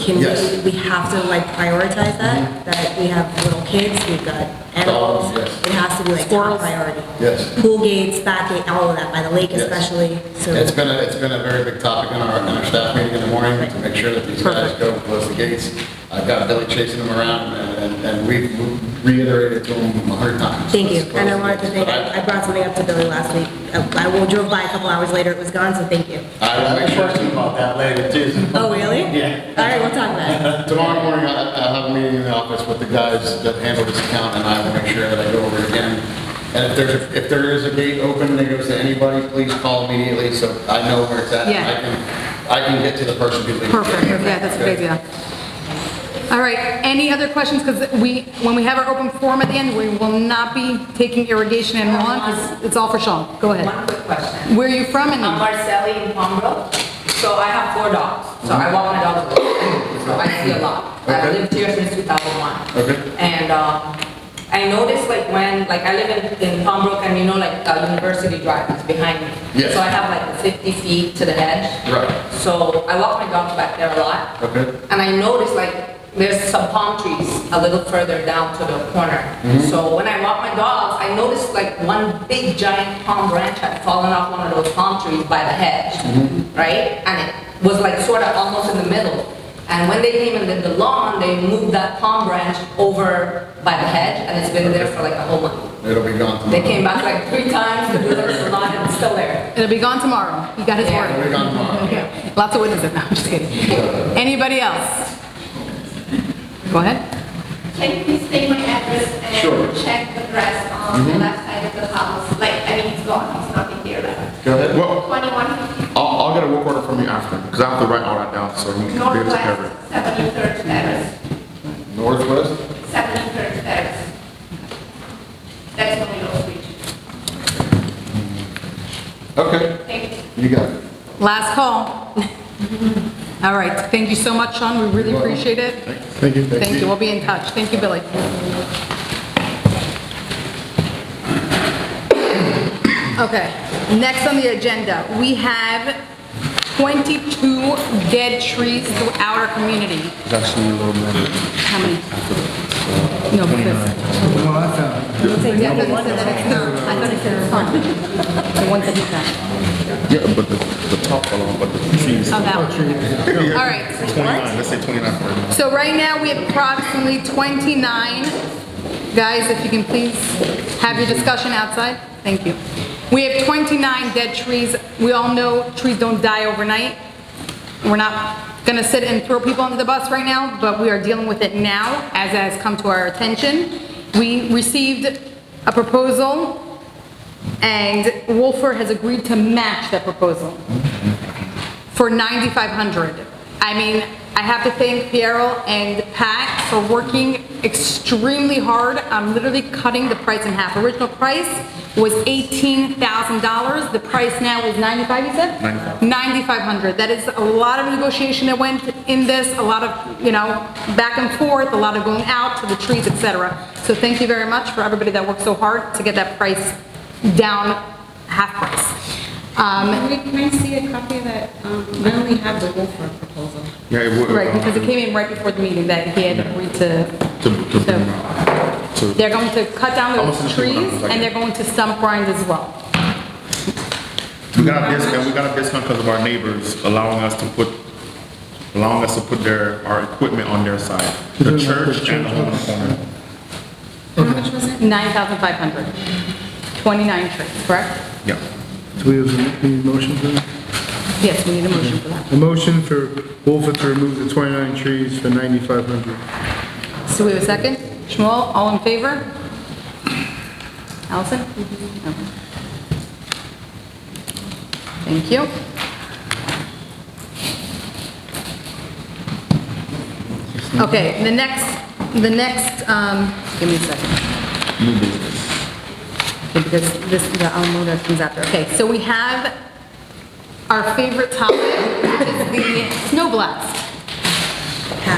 Can we have to like prioritize that? That we have little kids, we've got animals. Dogs, yes. It has to be like top priority. Yes. Pool gates, back gate, all of that, by the lake Yes. especially. So It's been a very big topic in our staff meeting in the morning to make sure that these guys go and close the gates. I've got Billy chasing them around and and we've reiterated to him 100 times. Thank you, and I wanted to thank, I brought something up to Billy last week. I drove by a couple hours later, it was gone, so thank you. I will make sure to about that later too. Oh, really? Yeah. All right, we'll talk about it. Tomorrow morning, I'll have a meeting in the office with the guys that handle this account, and I will make sure that I go over it again. And if there is a gate open and it goes to anybody, please call immediately, so I know where it's at. Yeah. I can get to the person who leaves. Perfect, yeah, that's a good idea. All right, any other questions? Because when we have our open forum at the end, we will not be taking irrigation and lawn, because it's all for Sean. Go ahead. One quick question. Where are you from? I'm Marcelli in Palmbrook, so I have 4 dogs. So I walk my dogs, so I see a lot. I've lived here since 2001. Okay. And I noticed like when, like I live in Palmbrook and you know like University Drive is behind me. Yes. So I have like 50 feet to the hedge. Right. So I walk my dogs back there a lot. Okay. And I noticed like there's some palm trees a little further down to the corner. Mhm. So when I walk my dogs, I noticed like one big giant palm branch had fallen off one of those palm trees by the hedge, right? And it was like sort of almost in the middle. And when they came and did the lawn, they moved that palm branch over by the hedge, and it's been there for like a whole month. It'll be gone tomorrow. They came back like 3 times to do the lawn, and it's still there. It'll be gone tomorrow. He got his word. It'll be gone tomorrow. Okay. Lots of witnesses. No, I'm just kidding. Anybody else? Go ahead. Can you please take my address and Sure. check the address on the left side of the house? Like, I mean, it's gone, it's nothing there left. Go ahead. Well, 2150 I'll get a work order from you after, because I have to write all that down, so you can be able to cover it. Northwest 73rd Terrace, Northwest? 73rd Terrace. That's one of those streets. Okay. Thank you. You got it. Last call. All right, thank you so much, Sean. We really appreciate it. Thank you. Thank you. We'll be in touch. Thank you, Billy. Okay, next on the agenda, we have 22 dead trees throughout our community. It's actually a little more. How many? No, because. No, I found it. Yeah, I thought it said it's fun. The ones that he found. Yeah, but the top fell off, but the trees. Oh, that one. Yeah. All right. 29, let's say 29 for it. So right now, we have approximately 29. Guys, if you can please have your discussion outside. Thank you. We have 29 dead trees. We all know trees don't die overnight. We're not gonna sit and throw people under the bus right now, but we are dealing with it now as it has come to our attention. We received a proposal and Wolford has agreed to match that proposal for $9,500. I mean, I have to thank Piero and Pat for working extremely hard. I'm literally cutting the price in half. Original price was $18,000. The price now is $95,000, you said? $9,500. That is a lot of negotiation that went in this, a lot of, you know, back and forth, a lot of going out to the trees, etc. So thank you very much for everybody that worked so hard to get that price down half price. Can I see a copy of that? I only have the Wolford proposal. Yeah, it would. Right, because it came in right before the meeting that he had agreed to. They're going to cut down I'm those gonna see what trees happens, like and they're going to stump grind as well. We got a discount, because of our neighbors allowing us to put our equipment on their side. The church and the home on the corner. How much was it? $9,500. 29 trees, correct? Yeah. Do we have a motion for that? Yes, we need a motion for that. A motion for Wolford to remove the 29 trees for $9,500. So we have a second? Shmuel, all in favor? Allison? Okay. Thank you. Okay, the next, give me a second. New business. Okay, because this, the Almoda comes after. Okay, so we have our favorite topic, which is the snow blast.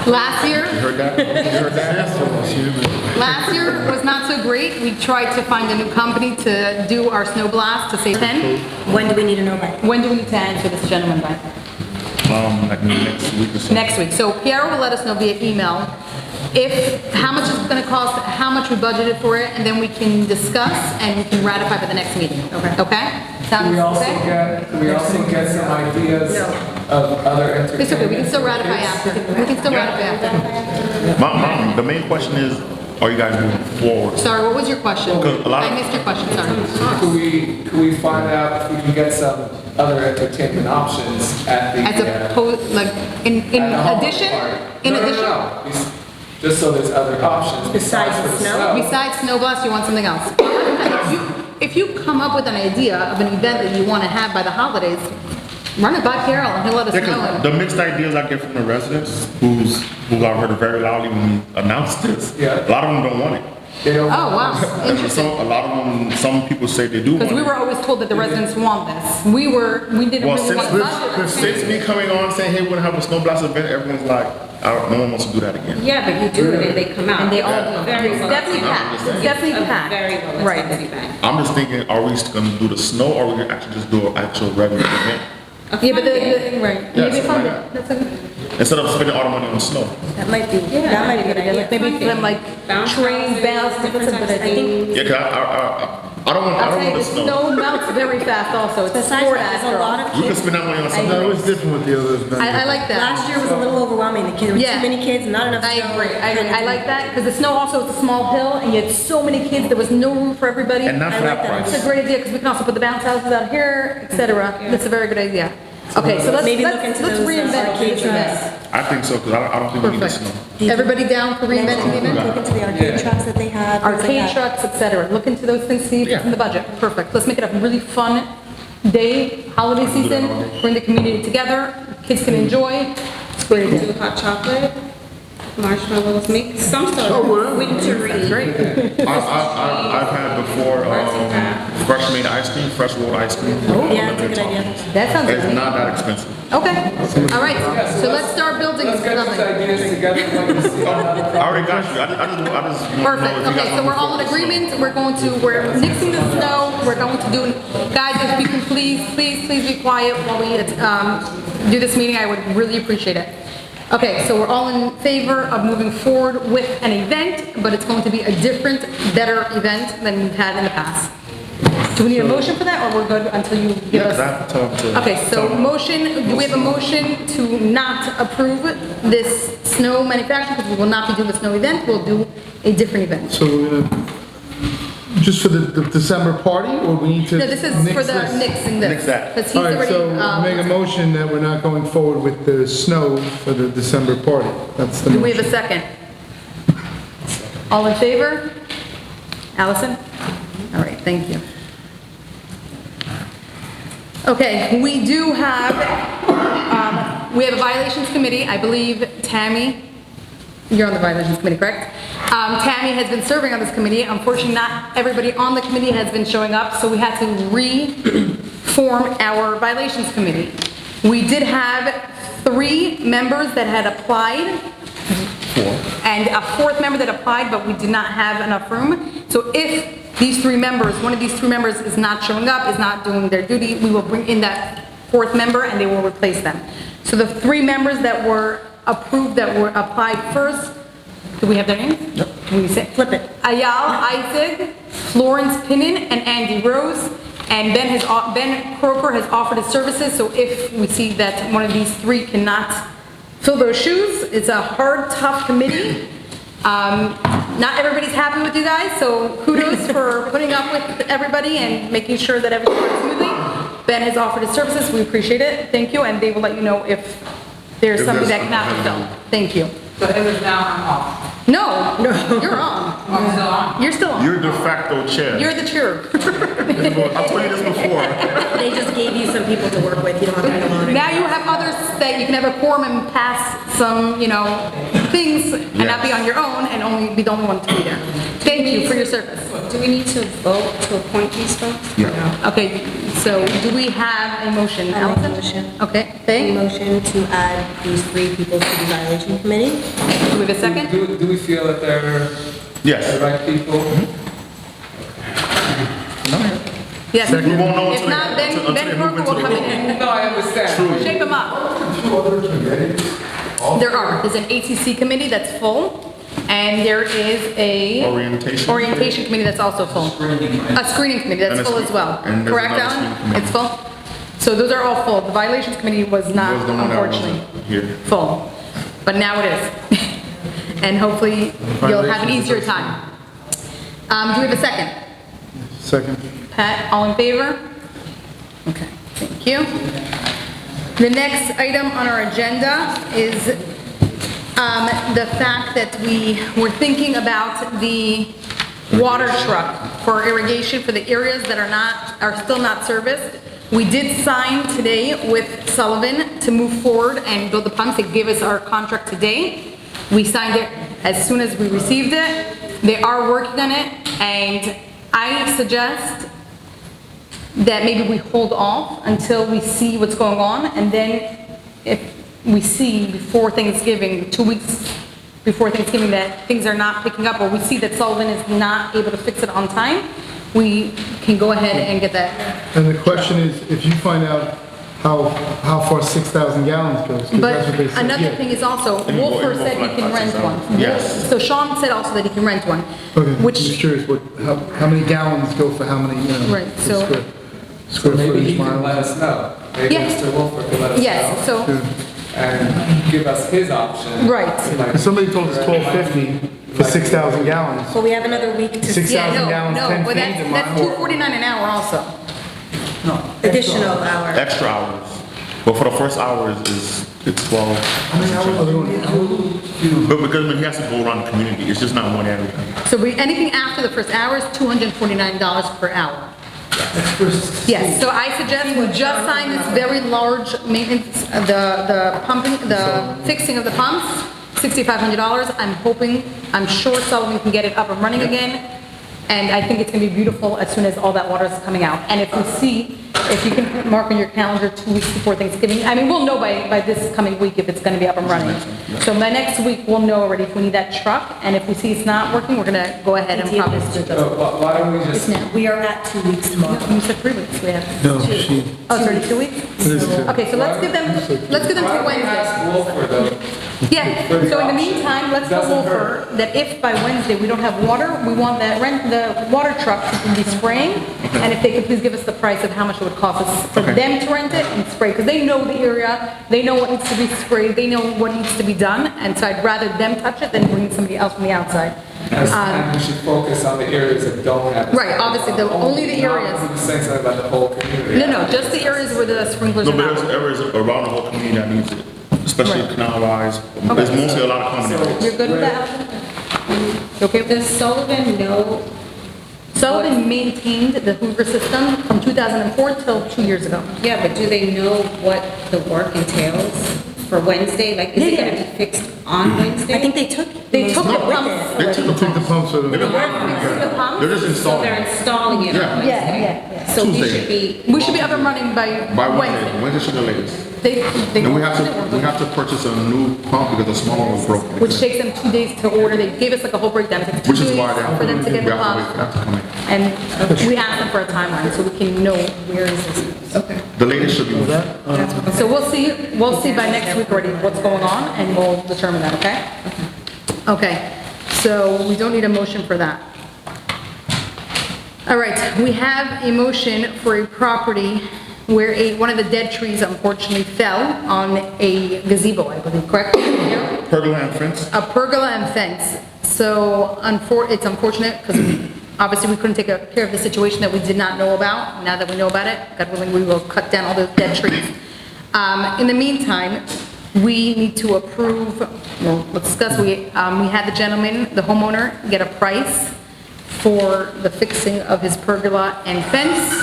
Last year, You heard that? You heard that? last year was not so great. We tried to find a new company to do our snow blast to save 10. When do we need to know by? When do we need to answer this gentleman by? Like next week or so. Next week. So Piero will let us know via email how much it's gonna cost, how much we budgeted for it, and then we can discuss and we can ratify for the next meeting. Okay? Okay? Sounds We also okay? get some ideas of other entertainment. It's okay, we can still ratify after. We can still ratify after. The main question is, are you guys moving forward? Sorry, what was your question? Because a lot of- I missed your question, sorry. Could we find out if we can get some other entertainment options at the? As opposed, like, in at the home addition? party? In No, addition? Just so there's other options besides the snow. Besides snow blast, you want something else? If you come up with an idea of an event that you want to have by the holidays, run it by Carol and he'll let us Yeah, 'cause know. the mixed ideas I get from the residents who got heard very loudly when we announced this, a lot of them don't want it. Oh, wow, interesting. A lot of them, some people say they do want Because we it. were always told that the residents want this. We didn't Well, really want to. since me coming on saying, hey, we're gonna have a snow blast event, everyone's like, no one wants to do that again. Yeah, but you do it and they come out. And they all It's do. very It's well definitely attended. packed. It's definitely a packed. Very well Right. attended event. I'm just thinking, are we gonna do the snow or are we gonna actually just do an actual regular event? Yeah, but right. Yeah, Maybe something fun. like That's a, Instead of spending all the money on snow. That might be a good idea. maybe them like train bounce, different types of things. Yeah, 'cause I don't want, I I'll don't tell you, want the the snow. snow melts very fast also. It's a Besides sport that, ass there's a lot girl. of We can kids. spend that money on something No, else. it's different with the others. I like that. Last year was a little overwhelming. The kids, there were Yeah. too many kids, not enough I snow. agree, I like that, because the snow also is a small hill, and you had so many kids, there was no room for everybody. And not for that It's price. a great idea, because we can also put the bounce houses out here, et cetera. That's a very good idea. Okay, so Maybe look into let's those, reinvent arcade this event. I think so, because I don't think we need the snow. Everybody down for reinventing the event? Look into the arcade trucks that they have. things like Arcade that. trucks, et cetera. Look into those things, see if it's in the budget. Perfect. Let's make it a really fun day, holiday season. Bring the community together. Kids can enjoy. It's a great idea. Do hot chocolate, marshmallows, make some sort of wintry. That's great. I've had before, fresh made ice cream, fresh rolled ice cream. Yeah, that's a good idea. That sounds It's good. not that expensive. Okay, all right. So let's start building Let's get these something. ideas together. and see how that- I already got you. I just want to know if Perfect, you guys okay, so want we're to all in move forward. agreement, we're nixing the snow, we're going to do, guys, if you can please be quiet while we, do this meeting, I would really appreciate it. Okay, so we're all in favor of moving forward with an event, but it's going to be a different, better event than we've had in the past. Do we need a motion for that, or we're good until you give Yeah, 'cause I us? have to talk to. Okay, so motion, do we have a motion to not approve this snow manufacturing, because we will not be doing the snow event, we'll do a different event. So we're gonna, just for the December party, or we need to? No, this is for the nixing this. Nix that. Because he's All right, already, so make a motion that we're not going forward with the snow for the December party. That's the do we have motion. a second? All in favor? Allison? All right, thank you. Okay, we do have, we have a violations committee, I believe Tammy, you're on the violations committee, correct? Tammy has been serving on this committee. Unfortunately, not everybody on the committee has been showing up, so we had to reform our violations committee. We did have 3 members that had applied, and a 4th member that applied, but we did not have enough room. So if these 3 members, one of these 3 members is not showing up, is not doing their duty, we will bring in that 4th member and they will replace them. So the 3 members that were approved, that were applied first, do we have their names? Yep. Can we say? Flip it. Ayal Isaac, Florence Pinnon, and Andy Rose. And Ben Croker has offered his services, so if we see that one of these 3 cannot fill those shoes, it's a hard, tough committee. Not everybody's happy with you guys, so kudos for putting up with everybody and making sure that everything works smoothly. Ben has offered his services, we appreciate it, thank you, and they will let you know if there's something that cannot be filled. Thank you. So it was now I'm off. No, you're on. I'm still on. You're still on. You're de facto chair. You're the chair. I told you this before. They just gave you some people to work with, you don't have to be alone. Now you have others that you can have a quorum and pass some, things and not be on your own and only be the only one to be there. Thank you for your service. Do we need to vote to appoint these folks? Yeah. Okay, so do we have a motion? I'll make a Allison? motion. Okay, A thank. motion to add these 3 people to the violation committee. Do we have a second? Do we feel that they're Yes. the right people? Yes. We won't know If until not, they move Ben into Croker will the come room. in and No, I understand. shape them up. There's an ATC committee that's full, and there is a orientation committee that's also full. A screening committee And that's a full as well. and there's Correct, another Alan? screening committee. It's full? So those are all full. The violations committee was not, Was the one that unfortunately, wasn't here. full. But now it is. And hopefully you'll have an easier time. Do we have a second? Second. Pat, all in favor? Okay, thank you. The next item on our agenda is the fact that we were thinking about the water truck for irrigation for the areas that are still not serviced. We did sign today with Sullivan to move forward and build the pumps. They gave us our contract today. We signed it as soon as we received it. They are working on it, and I suggest that maybe we hold off until we see what's going on, and then if we see before Thanksgiving, 2 weeks before Thanksgiving, that things are not picking up, or we see that Sullivan is not able to fix it on time, we can go ahead and get that. And the question is, if you find out how far 6,000 gallons goes, 'cause that's what they But said. another thing is also, Wolfer said he can rent one. Yes. So Sean said also that he can rent one. Okay, Which- just curious, how many gallons go for how many, Right, so- square Maybe footage he can miles? let us know. Maybe Yeah. Mr. Wolfer can let us know. Yes, so, And give us his option. right. Like, Somebody told us 1250 for 6,000 gallons. Well, we have another week to 6,000 Yeah, gallons, no, 10 but feet. that's $2.49 an hour also. additional hour. Extra hours. But for the first hour it's 12. How many hours are they going? But because when he has to go around the community, it's just not one area. So anything after the first hour is $249 per hour. Yes, so I suggest we just sign this very large maintenance, the pumping, the fixing of the pumps, $6,500. I'm sure Sullivan can get it up and running again. And I think it's gonna be beautiful as soon as all that water is coming out. And if we see, if you can mark on your calendar 2 weeks before Thanksgiving, I mean, we'll know by this coming week if it's gonna be up and running. So by next week, we'll know already if we need that truck, and if we see it's not working, we're gonna go ahead and probably. Why don't we just, We are at 2 weeks tomorrow. You said 3 weeks, we have. No, she, Oh, it's already 2 weeks? it is two. Okay, so let's give them to why don't we Wednesday. ask Wolfer though? Yeah, for the so in the option? meantime, let's tell Doesn't Wolfer that if by Wednesday we don't have water, we want the water truck to be spraying, and if they could please give us the price of how much it would cost us for them to rent it and spray, because they know the area, they know what needs to be sprayed, they know what needs to be done, and so I'd rather them touch it than bring somebody else from the outside. And we should focus on the areas that don't have. the Right, obviously, only the areas. Not saying something about the whole community. No, just the areas where the sprinklers No, are but there's not. areas around the whole community that needs it, especially Right. canal-wise. There's mostly a lot of common areas. You're good with that? You okay with this? Does Sullivan know, Sullivan maintained the Hoover system from 2004 till 2 years ago. yeah, but do they know what the work entails for Wednesday? Like, is it Yeah. gonna be fixed on Wednesday? I think they took. They took the No, pumps. They took the pumps. so They've been The working. pumps? They're just So installing. they're installing it on Yeah. Wednesday? Yeah. So we Tuesday. should be, We should be up and running by By Wednesday. Wednesday. Wednesday should be the latest. They Then we have to purchase a new pump because the small one was broken. Which takes them 2 days to order. They gave us like a whole breakdown. It takes 2 Which is days why they have for them to get we the have to wait pump. for that to come in. And we asked them for a timeline so we can know where is this. Okay. The latest should be. So we'll see by next week already what's going on, and we'll determine that, okay? Okay, so we don't need a motion for that. All right, we have a motion for a property where one of the dead trees unfortunately fell on a gazebo, I believe, correct? Pergola and fence. A pergola and fence. So it's unfortunate because obviously we couldn't take care of the situation that we did not know about. Now that we know about it, God willing, we will cut down all those dead trees. In the meantime, we need to approve, well, let's discuss, we had the gentleman, the homeowner, get a price for the fixing of his pergola and fence,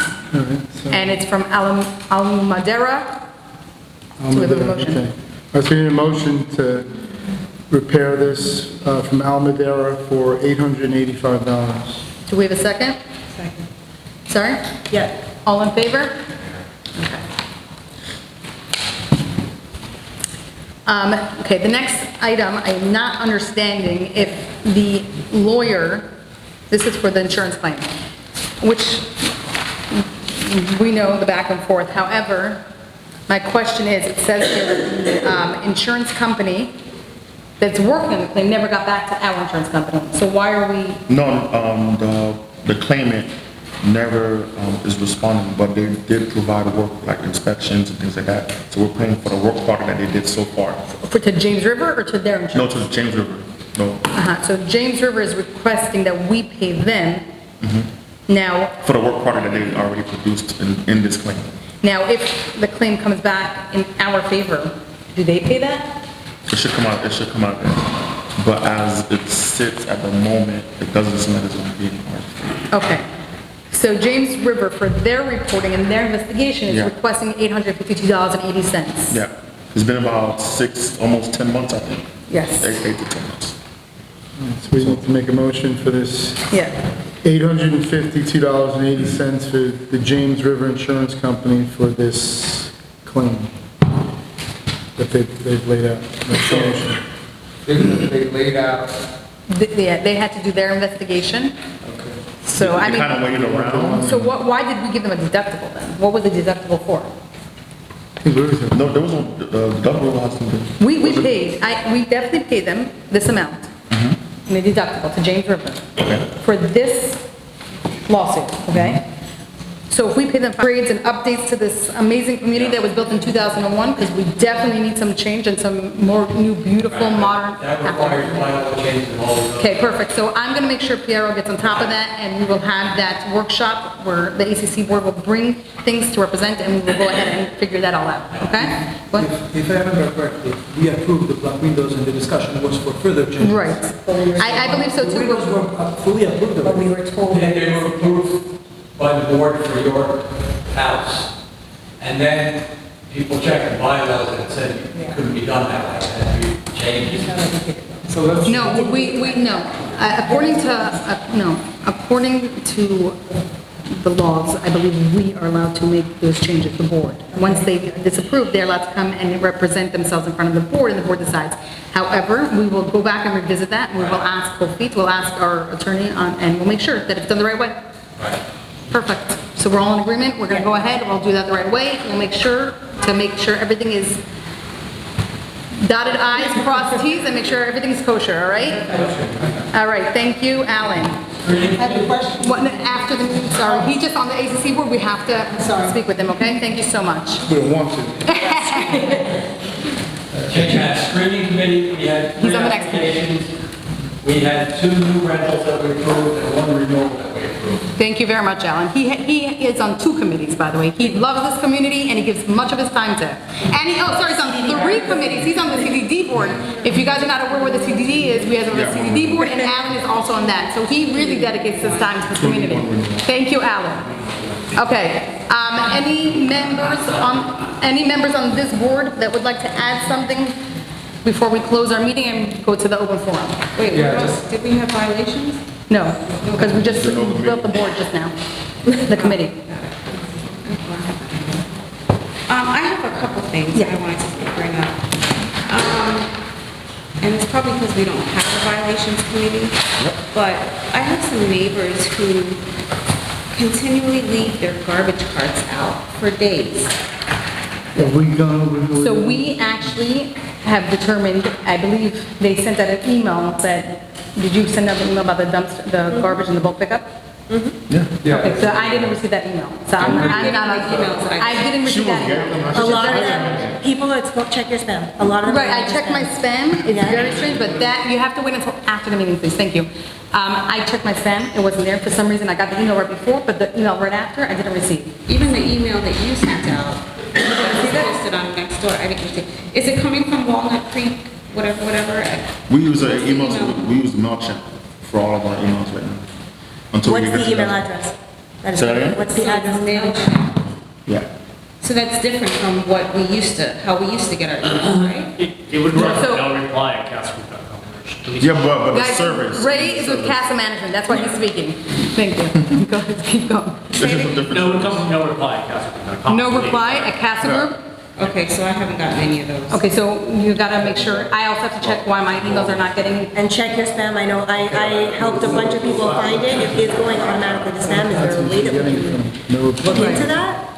and it's from Almadera. Do we have a motion? Okay. I was reading a motion to repair this from Almadera for $885. Do we have a second? Second. Sorry? Yeah. All in favor? Okay. Okay, the next item, I'm not understanding if the lawyer, this is for the insurance claim, which we know the back and forth. However, my question is, it says here that the insurance company that's working on the claim never got back to our insurance company. So why are we, No, the claimant never is responding, but they did provide work, like inspections and things like that. So we're paying for the work product that they did so far. To James River or to their insurance? No, to the James River, no. So James River is requesting that we pay them. Now, For the work product that they already produced in this claim. now if the claim comes back in our favor, do they pay that? It should come out there. But as it sits at the moment, it doesn't seem like it's going to be any more. Okay. So James River, for their reporting and their investigation, is Yeah. requesting $852.80. Yeah, it's been about almost 10 months, I think. Yes. 8 to 10 months. So we need to make a motion for this Yeah. $852.80 for the James River Insurance Company for this claim that they've laid out. That's the motion. They laid out, Yeah, they had to do their investigation. So, I They kind of mean, waited around. so why did we give them a deductible then? What was the deductible for? No, there was no deductible last time. We paid, we definitely paid them this amount in the deductible to James River for this lawsuit, okay? So if we pay them for upgrades and updates to this amazing community that was built in 2001, because we definitely need some change and some more new, beautiful, modern. That requires final changes in all of Okay, perfect. So I'm gonna make sure Piero gets on top of that, and we will have that workshop where the ACC board will bring things to represent, and we will go ahead and figure that all out, okay? What? If I remember correctly, we approved the black windows and the discussion was for further changes. Right. I believe so The too. windows were fully approved. But we were told. And they were approved by the board for your house. And then people checked the bylaws and it said it couldn't be done that way, it had to be changed. No, no. According to the laws, I believe we are allowed to make those changes, the board. Once they disapprove, they're allowed to come and represent themselves in front of the board, and the board decides. However, we will go back and revisit that, we will ask Kofi, we'll ask our attorney, and we'll make sure that it's done the right way. Right. Perfect. So we're all in agreement, we're gonna go ahead, we'll do that the right way, we'll make sure everything is dotted i's, crossed t's, and make sure everything is kosher, all right? All right, thank you, Alan. I have a question. After the meeting, sorry, he just on the ACC board, we have to speak with him, okay? Thank you so much. We don't want to. Change that screening committee, we had He's 3 on the next page. applications. We had 2 new rentals that we approved and 1 renewal that we approved. Thank you very much, Alan. He is on 2 committees, by the way. He loves this community, and he gives much of his time to. And he's on 3 committees. He's on the CDD board. If you guys are not aware where the CDD is, we have the CDD board, and Alan is also on that. So he really dedicates his time to this community. Thank you, Alan. Okay, any members on this board that would like to add something before we close our meeting and go to the open forum? Wait, did we have violations? No, because we just built the board just now, the committee. I have a couple things that I wanted to bring up. And it's probably because we don't have a violations committee, but I have some neighbors who continually leave their garbage carts out for days. So we actually have determined, I believe they sent out an email that, did you send out an email about the dumpster, the garbage and the bulk pickup? Okay, so I didn't receive that email. So I didn't receive that email. A lot of them, people that check your spam, a lot of them. Right, I checked my spam, it's very strange, but that, you have to wait until after the meeting, please, thank you. I checked my spam, it wasn't there, for some reason I got the email right before, but the email right after, I didn't receive. Even the email that you sent out, it's posted on Nextdoor, I didn't receive. Is it coming from Walnut Creek, whatever? We use the MailChimp for all of our emails right now. Until What's we get the to email that. address? Say that again? What's the address? MailChimp. Yeah. So that's different from what we used to, how we used to get our emails, right? It would run no reply at casgroup.com. Yeah, but the Guys, service. Ray is with Casa Management, that's why he's speaking. Thank you. Go ahead, keep going. No, it comes from no reply at casgroup.com. No reply at Casa Group? Okay, so I haven't gotten any of those. Okay, so you gotta make sure, I also have to check why my emails are not getting. And check your spam, I know, I helped a bunch of people find it, it is going automatically to spam, is there a way that we can look into that?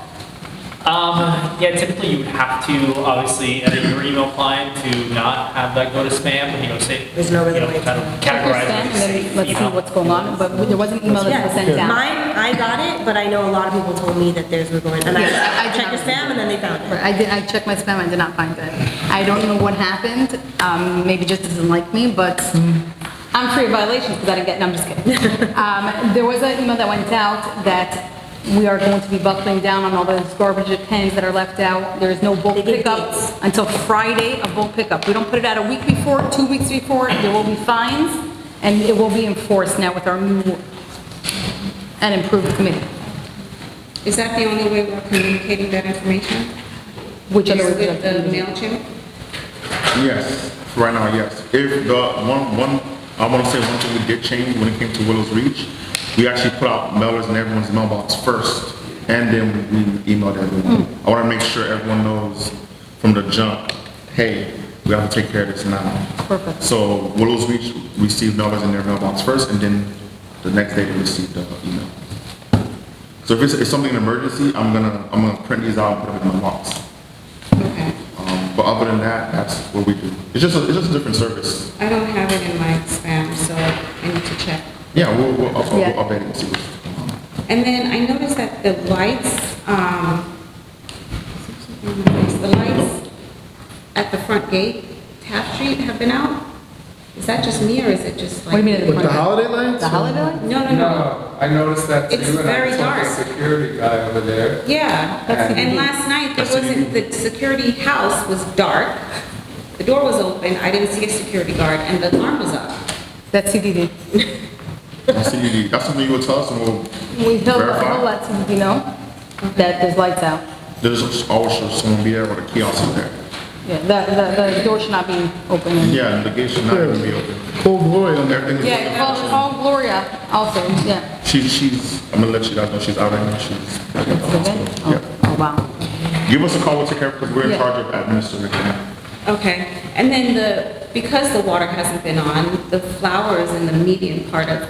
Yeah, typically you would have to obviously edit your email client to not have that go to spam, say, There's no reason why kind of Check your categorize spam it and as then safe let's see email. what's going on, but there was an email that was sent Yeah, out. mine, I got it, but I know a lot of people told me that theirs were going, and Yes, I I checked your spam and then they found it. I checked my spam, I did not find it. I don't know what happened, maybe just doesn't like me, but I'm free of violations because I didn't get, no, I'm just kidding. There was an email that went out that we are going to be buckling down on all those garbage cans that are left out. There is no bulk pickup until Friday of bulk pickup. We don't put it out a week before, 2 weeks before, there will be fines, and it will be enforced now with our new and improved committee. Is that the only way we're communicating that information? Which other Is way? with the MailChimp? Yes, right now, yes. If the I want to say one thing we did change when it came to Willow's Reach, we actually put out mailers in everyone's mailbox first, and then we emailed everyone. I want to make sure everyone knows from the jump, hey, we have to take care of this now. Perfect. So Willow's Reach received mailers in their mailbox first, and then the next day they received the email. So if it's something an emergency, I'm gonna print these out and put them in my box. Okay. But other than that, that's what we do. It's just a different service. I don't have it in my spam, so I need to check. Yeah, we'll update it and see what's going on. And then I noticed that the lights at the front gate, Taft Street, have been out. Is that just me, or is it just like? What do you mean? With the holiday lights? The holiday lights? No. No, I noticed that too. It's and I very told dark. the security guy over there. Yeah, and last night, there wasn't, the security house was dark, the door was open, I didn't see a security guard, and the alarm was up. That's CDD. That's CDD. That's something you will tell us and we'll We told verify. let CDD know that there's lights out. There's always someone be there with a kiosk in there. Yeah, the door should not be open. Yeah, the gate should not even be open. Cold Glory on there. Everything is Yeah, call Gloria also, yeah. She's, I'm gonna let you guys know she's out right now. She's at the hospital. Yeah. Oh, wow. Give us a call, we'll take care of it, because we're in Yeah. charge of administering it. Okay, and then because the water hasn't been on, the flowers in the median part of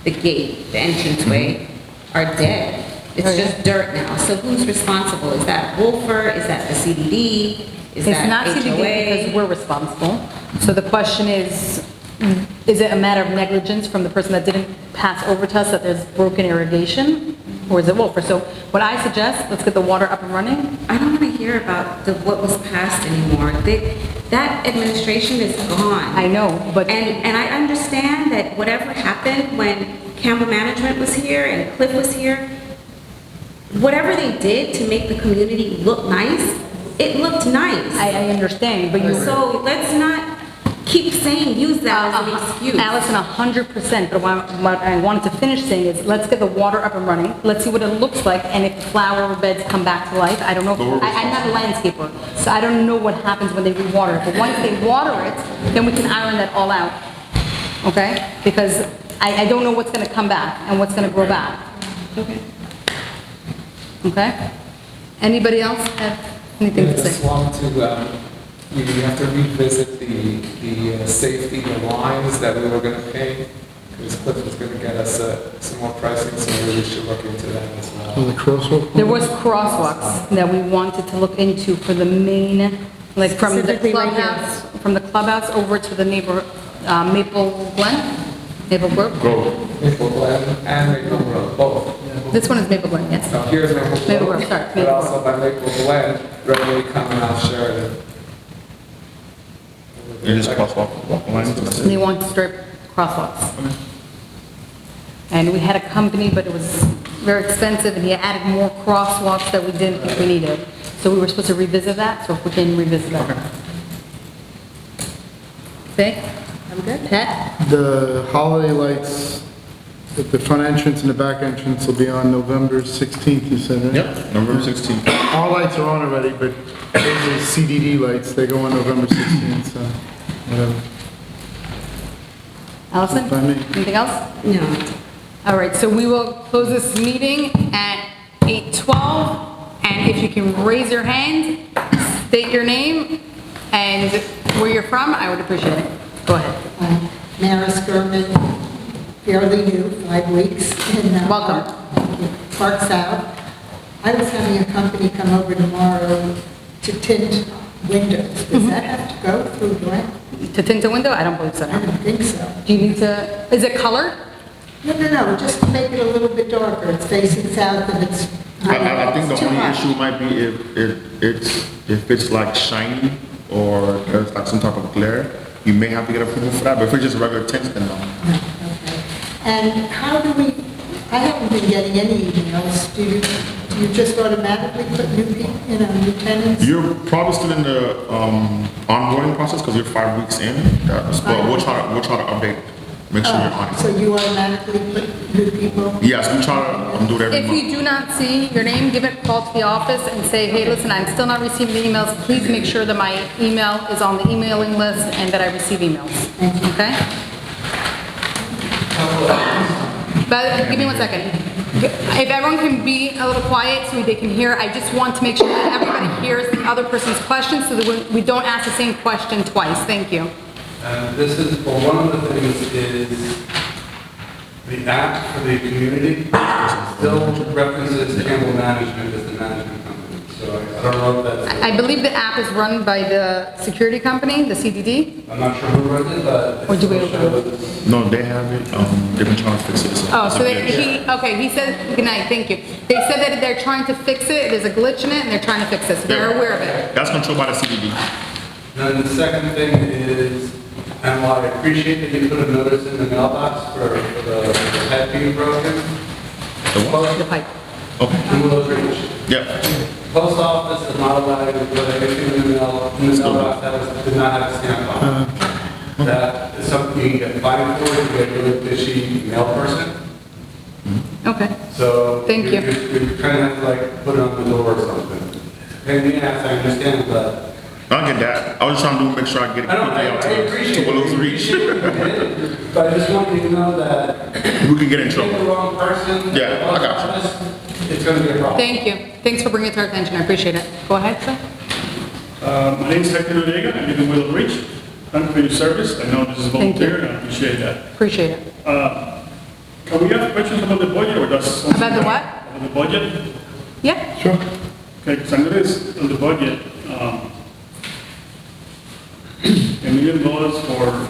the gate, the entranceway, are dead. It's just dirt now, so who's responsible? Is that Wolfer, is that the CDD, is It's that not CDD because HOA? we're responsible. So the question is it a matter of negligence from the person that didn't pass over to us that there's broken irrigation? Or is it Wolfer? So what I suggest, let's get the water up and running. I don't want to hear about what was passed anymore. That administration is gone. I know, but. And I understand that whatever happened when Campbell Management was here and Cliff was here, whatever they did to make the community look nice, it looked nice. I understand, but you. So let's not keep saying, use that as an excuse. Allison, 100%, but what I wanted to finish saying is, let's get the water up and running, let's see what it looks like, and if flower beds come back to life, I don't know, I'm not a landscaper, so I don't know what happens when they re-water it, but once they water it, then we can iron that all out, okay? Because I don't know what's gonna come back and what's gonna grow back. Okay. Okay? Anybody else have anything I to just say? want to, we have to revisit the safety, the lines that we were going to pay, because Cliff was going to get us some more pricing, so maybe we should look into that as well. The crosswalk? There was crosswalks that we wanted to look into for the main, like from the Specifically right here. clubhouse over to the neighbor, Maple Glen? Maple Grove? Maple Glen and Maple Grove, both. This one is Maple Glen, yes. So here's Maple Grove. Maple Grove, sorry, But Maple also by Maple Glen, directly coming off Sheridan. It is crosswalk lines. And they want strip crosswalks. And we had a company, but it was very expensive, and he added more crosswalks that we didn't think we needed. So we were supposed to revisit that, so if we can revisit that. Okay? I'm good. Pat? The holiday lights at the front entrance and the back entrance will be on November 16th, you said, right? Yep, November 16th. All lights are on already, but those are CDD lights, they go on November 16th, so whatever. Allison? By me. Anything else? No. All right, so we will close this meeting at 8:12, and if you can raise your hand, state your name and where you're from, I would appreciate it. Go ahead. Maris German, fairly new, 5 weeks in Welcome. Park South. I was having a company come over tomorrow to tint windows. Does that have to go through grant? To tint a window? I don't believe so. I don't think so. Do you need to, is it colored? No, just to make it a little bit darker. It's facing south and it's. I think the it's too only hot. issue might be if it's like shiny or there's like some type of glare, you may have to get approval for that, but if it's just regular tints, then no. And how do we, I haven't been getting any emails. Do you just automatically put new people, new tenants? You're probably still in the onboarding process because you're 5 weeks in, but we'll try to update, make sure you're on it. So you automatically put new people? Yes, we try to do it every If month. you do not see your name, give a call to the office and say, hey, listen, I'm still not receiving the emails. Please make sure that my email is on the emailing list and that I receive emails. Okay? But give me 1 second. If everyone can be a little quiet so they can hear, I just want to make sure that everybody hears the other person's question so that we don't ask the same question twice. Thank you. This is, well, one of the things is the app for the community still references Campbell Management as the management company. So I don't know if that's. I believe the app is run by the security company, the CDD. I'm not sure who runs it, but. Or do we? No, they have it, they've been trying to fix it. Oh, so he said, good night, thank you. They said that they're trying to fix it, there's a glitch in it, and they're trying to fix it, so they're aware of it. That's controlled by the CDD. Then the second thing is, and while I appreciate that you put a notice in the mailbox for the pet being broken. The what? The pipe. Okay. In Willows Reach. Yep. Post office is not allowed to put anything in the mailbox that did not have a stamp on it. That is something you can get fined for if you get a really fishy mail person. Okay. So. Thank you. You kind of have to like put it on the door or something. Pain in the ass, I understand, but. I get that. I was just trying to make sure I get it quickly out to Willow's Reach. But I just want you to know that. We could get in trouble. If you're the wrong person. Yeah, I got you. It's going to be a problem. Thank you. Thanks for bringing it to our attention, I appreciate it. Go ahead, sir. My name is Hector Noriega, I live in Willow Reach. Thank you for your service, I know this is Thank you. volunteer, and I appreciate that. Appreciate it. Can we ask questions about the budget, or does? About the what? About the budget? Yeah. Sure. Okay, because I noticed on the budget, $1 million for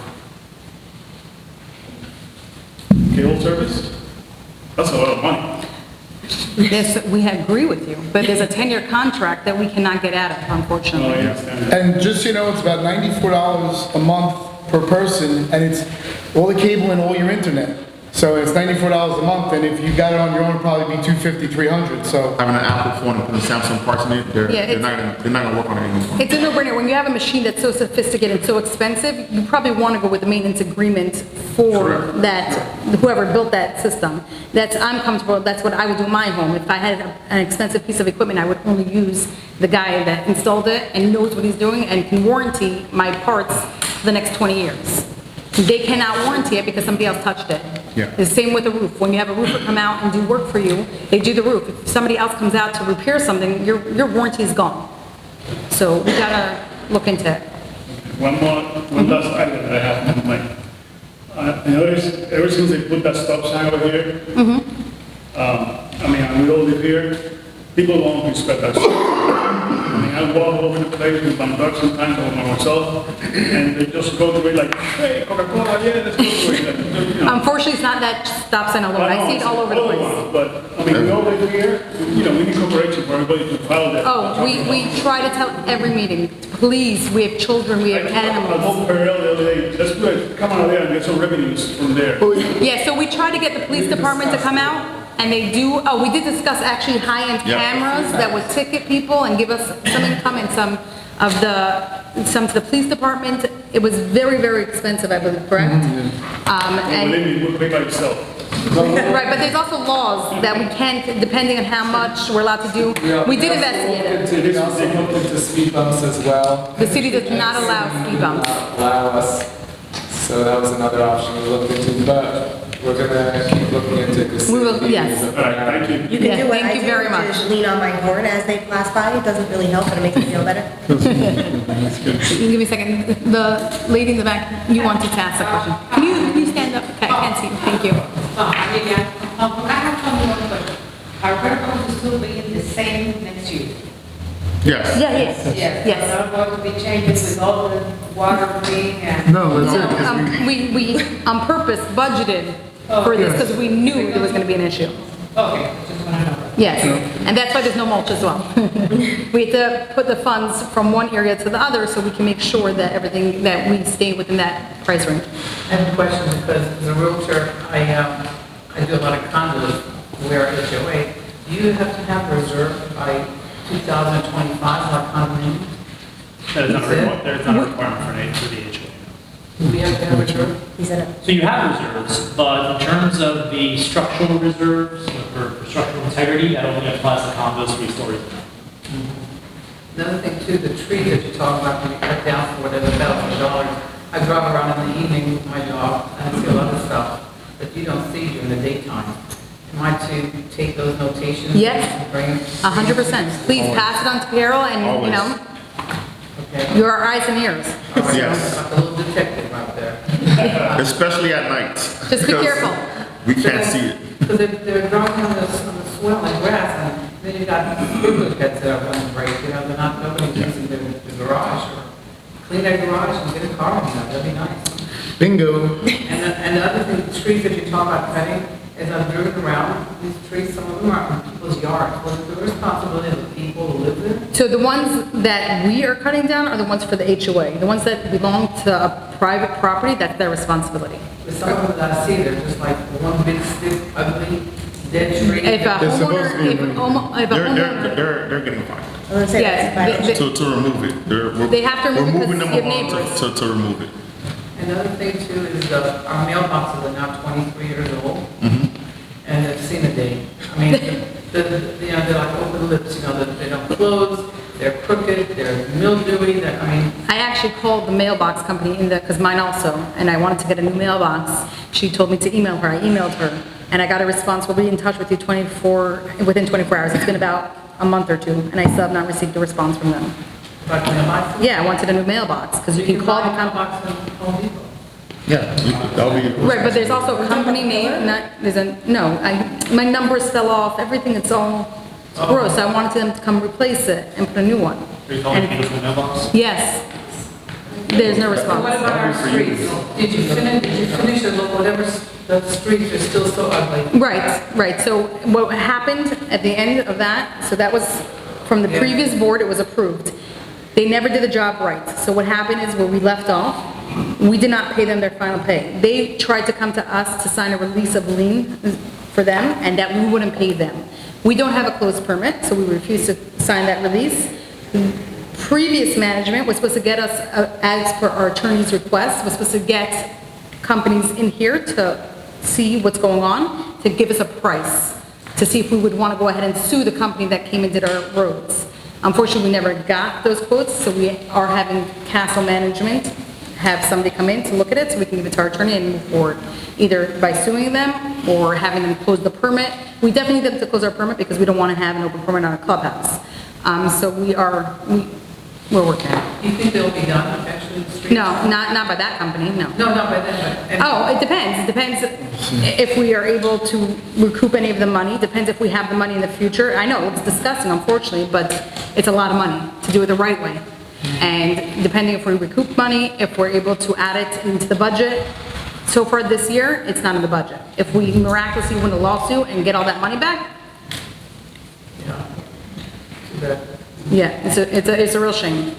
cable service? That's a lot of money. Yes, we agree with you, but there's a 10-year contract that we cannot get out of, unfortunately. Oh, yes, and- And just so you know, it's about $94 a month per person, and it's all the cable and all your internet. So it's $94 a month, and if you got it on your own, it'd probably be $250, $300, so. Having an Apple phone and putting Samsung parts in it, they're Yeah, not gonna work on it anymore. It's a no-brainer. When you have a machine that's so sophisticated and so expensive, you probably want to go with the maintenance agreement for Correct. that, whoever built that system. I'm comfortable, that's what I would do in my home. If I had an expensive piece of equipment, I would only use the guy that installed it and knows what he's doing and can warranty my parts for the next 20 years. They cannot warranty it because somebody else touched it. Yeah. The same with the roof. When you have a roofer come out and do work for you, they do the roof. If somebody else comes out to repair something, your warranty is gone. So we gotta look into it. One last item that I have in mind. I noticed ever since they put that stop sign over here, I mean, we all live here, people don't respect that stop. I mean, I walk all over the place with my dog sometimes or myself, and they just go to it like, hey, Coca-Cola, yeah, let's go to it. You know. Unfortunately, it's not that stop sign alone. I see it all over the place. But, I mean, we all live here, we need cooperation for everybody to follow that. Oh, we try to tell every meeting, please, we have children, we have I animals. told Perel the other day, let's do it, come out there and get some revenues from there. Yeah, so we try to get the police department to come out, and they do, we did discuss actually high-end Yeah. cameras that would ticket people and give us some income and some to the police department. It was very, very expensive, I believe, correct? And, Believe me, we'll pay by itself. right, but there's also laws that we can't, depending on how much we're allowed to do. We did investigate it. We also looked into speed bumps as well. The city does not allow speed bumps. Allow us. So that was another option we looked into, but we're gonna keep looking into this. We will, yes. All right, thank you. You can Yeah, do what thank I you do, very which much. is lean on my horn as they pass by. It doesn't really help, but it makes me feel better. Give me a second. The lady in the back, you wanted to ask a question. Can you stand up? Okay, I can't see you. Thank you. I have one question. Are railroads still being the same same next year? Yes. Yeah, yes, Yes. yes. Not going to be changes with all the water being and. No, that's it, 'cause We on purpose budgeted for this because we knew there was gonna be an issue. Okay, just want to know. Yes, and that's why there's no mulch as well. We had to put the funds from one area to the other so we can make sure that everything, that we stay within that price range. I have a question because as a realtor, I do a lot of condos where HOA. Do you have to have reserve by 2025 like condominiums? That is not a requirement for the HOA. Do we have to have reserve? So you have reserves, but in terms of the structural reserves for structural integrity, that only applies to condos 3 stories. Another thing too, the tree that you talk about when you cut down for whatever $1,000. I drive around in the evening with my dog and I see a lot of stuff that you don't see during the daytime. Am I to take those notations? Yes. And bring them? 100%. Please pass it on to Carol and, you know, you're our eyes and ears. Yes. Like a little detective out there. Especially at night. Just be because careful. We can't see it. Because they're drawing on the swell and grass, and then you've got sprinkler heads that are going to break, you know, they're not, nobody's using the garage, or clean their garage and get a car in there, that'd be nice. Bingo. And the other thing, the trees that you talk about cutting, as I've driven around, these trees, some of them are in people's yards, was it the responsibility of the people who live there? So the ones that we are cutting down are the ones for the HOA. The ones that belong to a private property, that's their responsibility. But some of them that I see, they're just like one big stick, ugly, dead tree. If a homeowner, if a homeowner, They're getting fined. yes, To remove it. They have to remove it We're moving because them you have along neighbors. to remove it. Another thing too is our mailboxes are now 23 years old, and they've seen a day. I mean, you know, they're like open lips, you know, they don't close, they're crooked, they're mildewy, I actually called the mailbox company because mine also, and I wanted to get a new mailbox. She told me to email her. I emailed her, and I got a response. We'll be in touch with you within 24 hours. It's been about a month or two, and I still have not received a response from them. like mailboxes. Yeah, I wanted a new mailbox because you can call the company. Mailbox in Home Depot. Yeah, that'll be. Right, but there's also a company name, my numbers fell off, everything, it's all gross. I wanted them to come replace it and put a new one. Are you calling me from the mailbox? Yes. There's no response. What about our streets? Did you finish the whatever, the streets are still so ugly? Right. So what happened at the end of that, so that was from the previous board, it was approved. They never did the job right. So what happened is where we left off, we did not pay them their final pay. They tried to come to us to sign a release of lien for them and that we wouldn't pay them. We don't have a closed permit, so we refused to sign that release. Previous management was supposed to get us, as per our attorney's request, was supposed to get companies in here to see what's going on, to give us a price, to see if we would want to go ahead and sue the company that came and did our roads. Unfortunately, we never got those quotes, so we are having Castle Management have somebody come in to look at it so we can give it to our attorney and move forward, either by suing them or having them close the permit. We definitely need them to close our permit because we don't want to have an open permit on our clubhouse. So we're working on it. Do you think they'll be done eventually, the streets? No, not by that company, no. No, not by them, but. Oh, it depends. It depends if we are able to recoup any of the money. Depends if we have the money in the future. I know, it's disgusting, unfortunately, but it's a lot of money to do it the right way. And depending if we recoup money, if we're able to add it into the budget. So far this year, it's not in the budget. If we miraculously win a lawsuit and get all that money back, yeah, it's a real shame.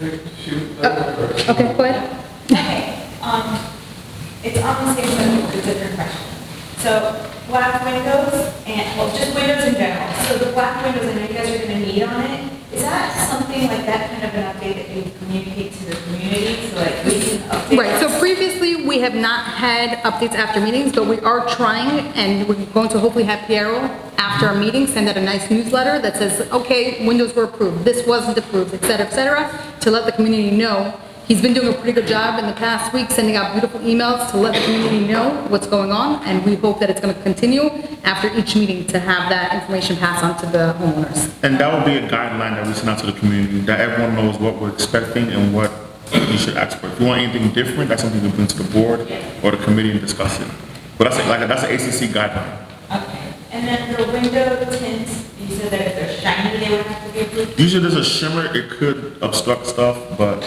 Okay, go ahead. Okay, it's on the same subject, it's a different question. So, black windows, and, well, just windows in general. So the black windows, I know you guys are gonna meet on it. Is that something like that kind of an update that you communicate to the community, so like we can update? Right, so previously, we have not had updates after meetings, but we are trying, and we're going to hopefully have Piero, after our meeting, send out a nice newsletter that says, okay, windows were approved, this wasn't approved, et cetera, to let the community know. He's been doing a pretty good job in the past week, sending out beautiful emails to let the community know what's going on, and we hope that it's going to continue after each meeting to have that information passed on to the homeowners. And that will be a guideline that we send out to the community, that everyone knows what we're expecting and what you should ask for. If you want anything different, that's something you can bring to the board or the committee and discuss it. But that's an ACC guideline. Okay. And then the window tints, you said that if they're shiny, they would have to be approved? Usually there's a shimmer, it could obstruct stuff, but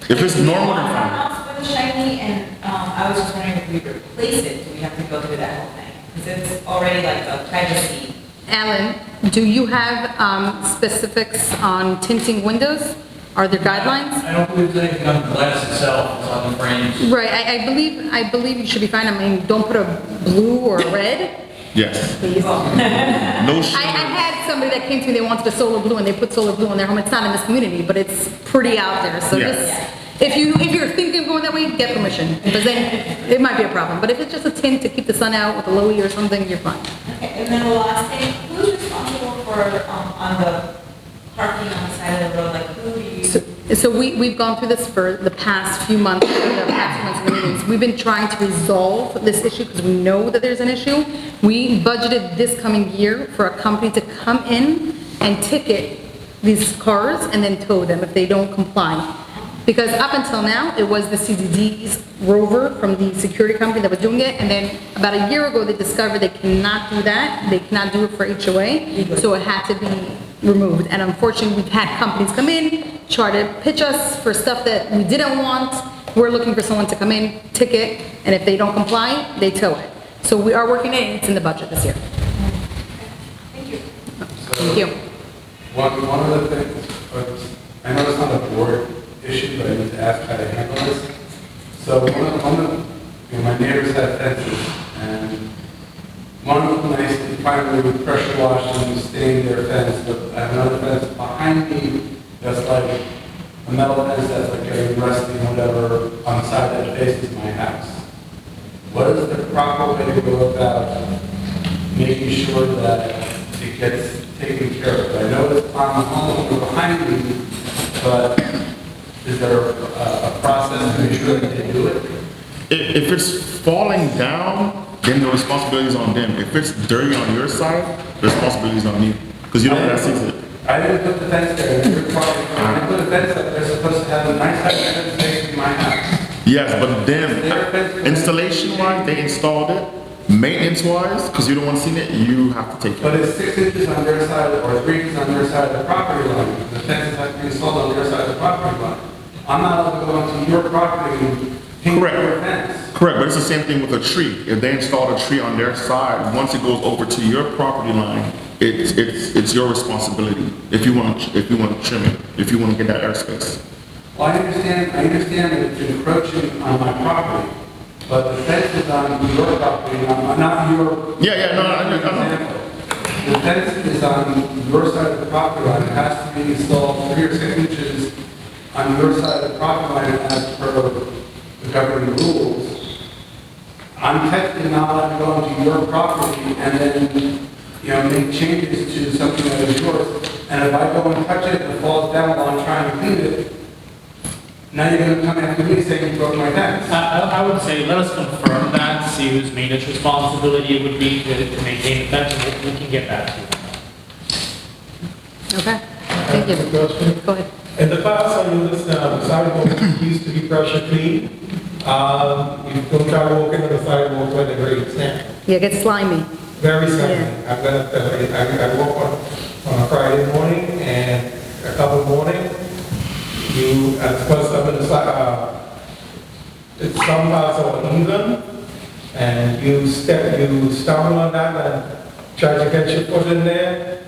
if it's normal, then fine. House with a shiny, and I was just wondering if we replace it, do we have to go through that whole thing? Because it's already like a privacy. Alan, do you have specifics on tinting windows? Are there guidelines? I don't believe there's anything on the glass itself, it's on the frames. Right, I believe you should be fine. I mean, don't put a blue or a red. Yes. Please. No I had somebody that came to me, they wanted a solar blue, and they put solar blue in their home. It's not in this community, but it's pretty out there. So Yeah. just, if you're thinking of going that way, get permission, because then it might be a problem. But if it's just a tint to keep the sun out with a lowy or something, you're fine. Okay, and then the last thing, who's responsible for, on the parking on the side of the road, like who do you? So we've gone through this for the past few months, in the meetings. We've been trying to resolve this issue because we know that there's an issue. We budgeted this coming year for a company to come in and ticket these cars and then tow them if they don't comply. Because up until now, it was the CDD's rover from the security company that was doing it, and then about a year ago, they discovered they cannot do that. They cannot do it for HOA, so it had to be removed. And unfortunately, we've had companies come in, try to pitch us for stuff that we didn't want. We're looking for someone to come in, ticket, and if they don't comply, they tow it. So we are working it, it's in the budget this year. Thank you. One of the things, I know it's not a board issue, but I need to ask how to handle this. So my neighbors have fences, and one of them I finally pressure washed and stained their fence, but I have another fence behind me that's like a metal fence that's like getting rusty and whatever on the side that faces my house. What is the proper way to go about making sure that it gets taken care of? I know it's on the homeowner behind me, but is there a process to make sure that they do it? If it's falling down, then the responsibility is on them. If it's dirty on your side, the responsibility is on you, because you don't see it. I didn't put the fence there. You're probably, when I put a fence up, they're supposed to have a nice height fence facing my house. Yes, but then installation-wise, they installed it. Maintenance-wise, because you don't want to see it, you have to take it. But it's 6 inches on their side or 3 inches on their side of the property line. The fence has to be installed on their side of the property line. I'm not allowed to go onto your property and paint your fence. Correct, but it's the same thing with a tree. If they installed a tree on their side, once it goes over to your property line, it's your responsibility if you want to trim it, if you want to get that airspace. Well, I understand that it's encroaching on my property, but the fence is on your property, not your. The fence is on your side of the property line. It has to be installed 3 or 6 inches on your side of the property line as per the governing rules. I'm technically not allowed to go onto your property and then, make changes to something that is yours. And if I go and touch it and it falls down while I'm trying to clean it, now you're going to come after me saying you broke my fence. I would say, let us confirm that, see whose maintenance responsibility it would be to maintain the fence, and we can get back to you. Okay, thank you. Go ahead. In the past, I noticed the sidewalk used to be pressure clean. You don't try walking on the sidewalk when the rain is down. Yeah, it gets slimy. Very slimy. I'm gonna tell you, I walk on a Friday morning and a couple morning, some of the it's some parts are uneven, and you stumble on that and try to get your foot in there.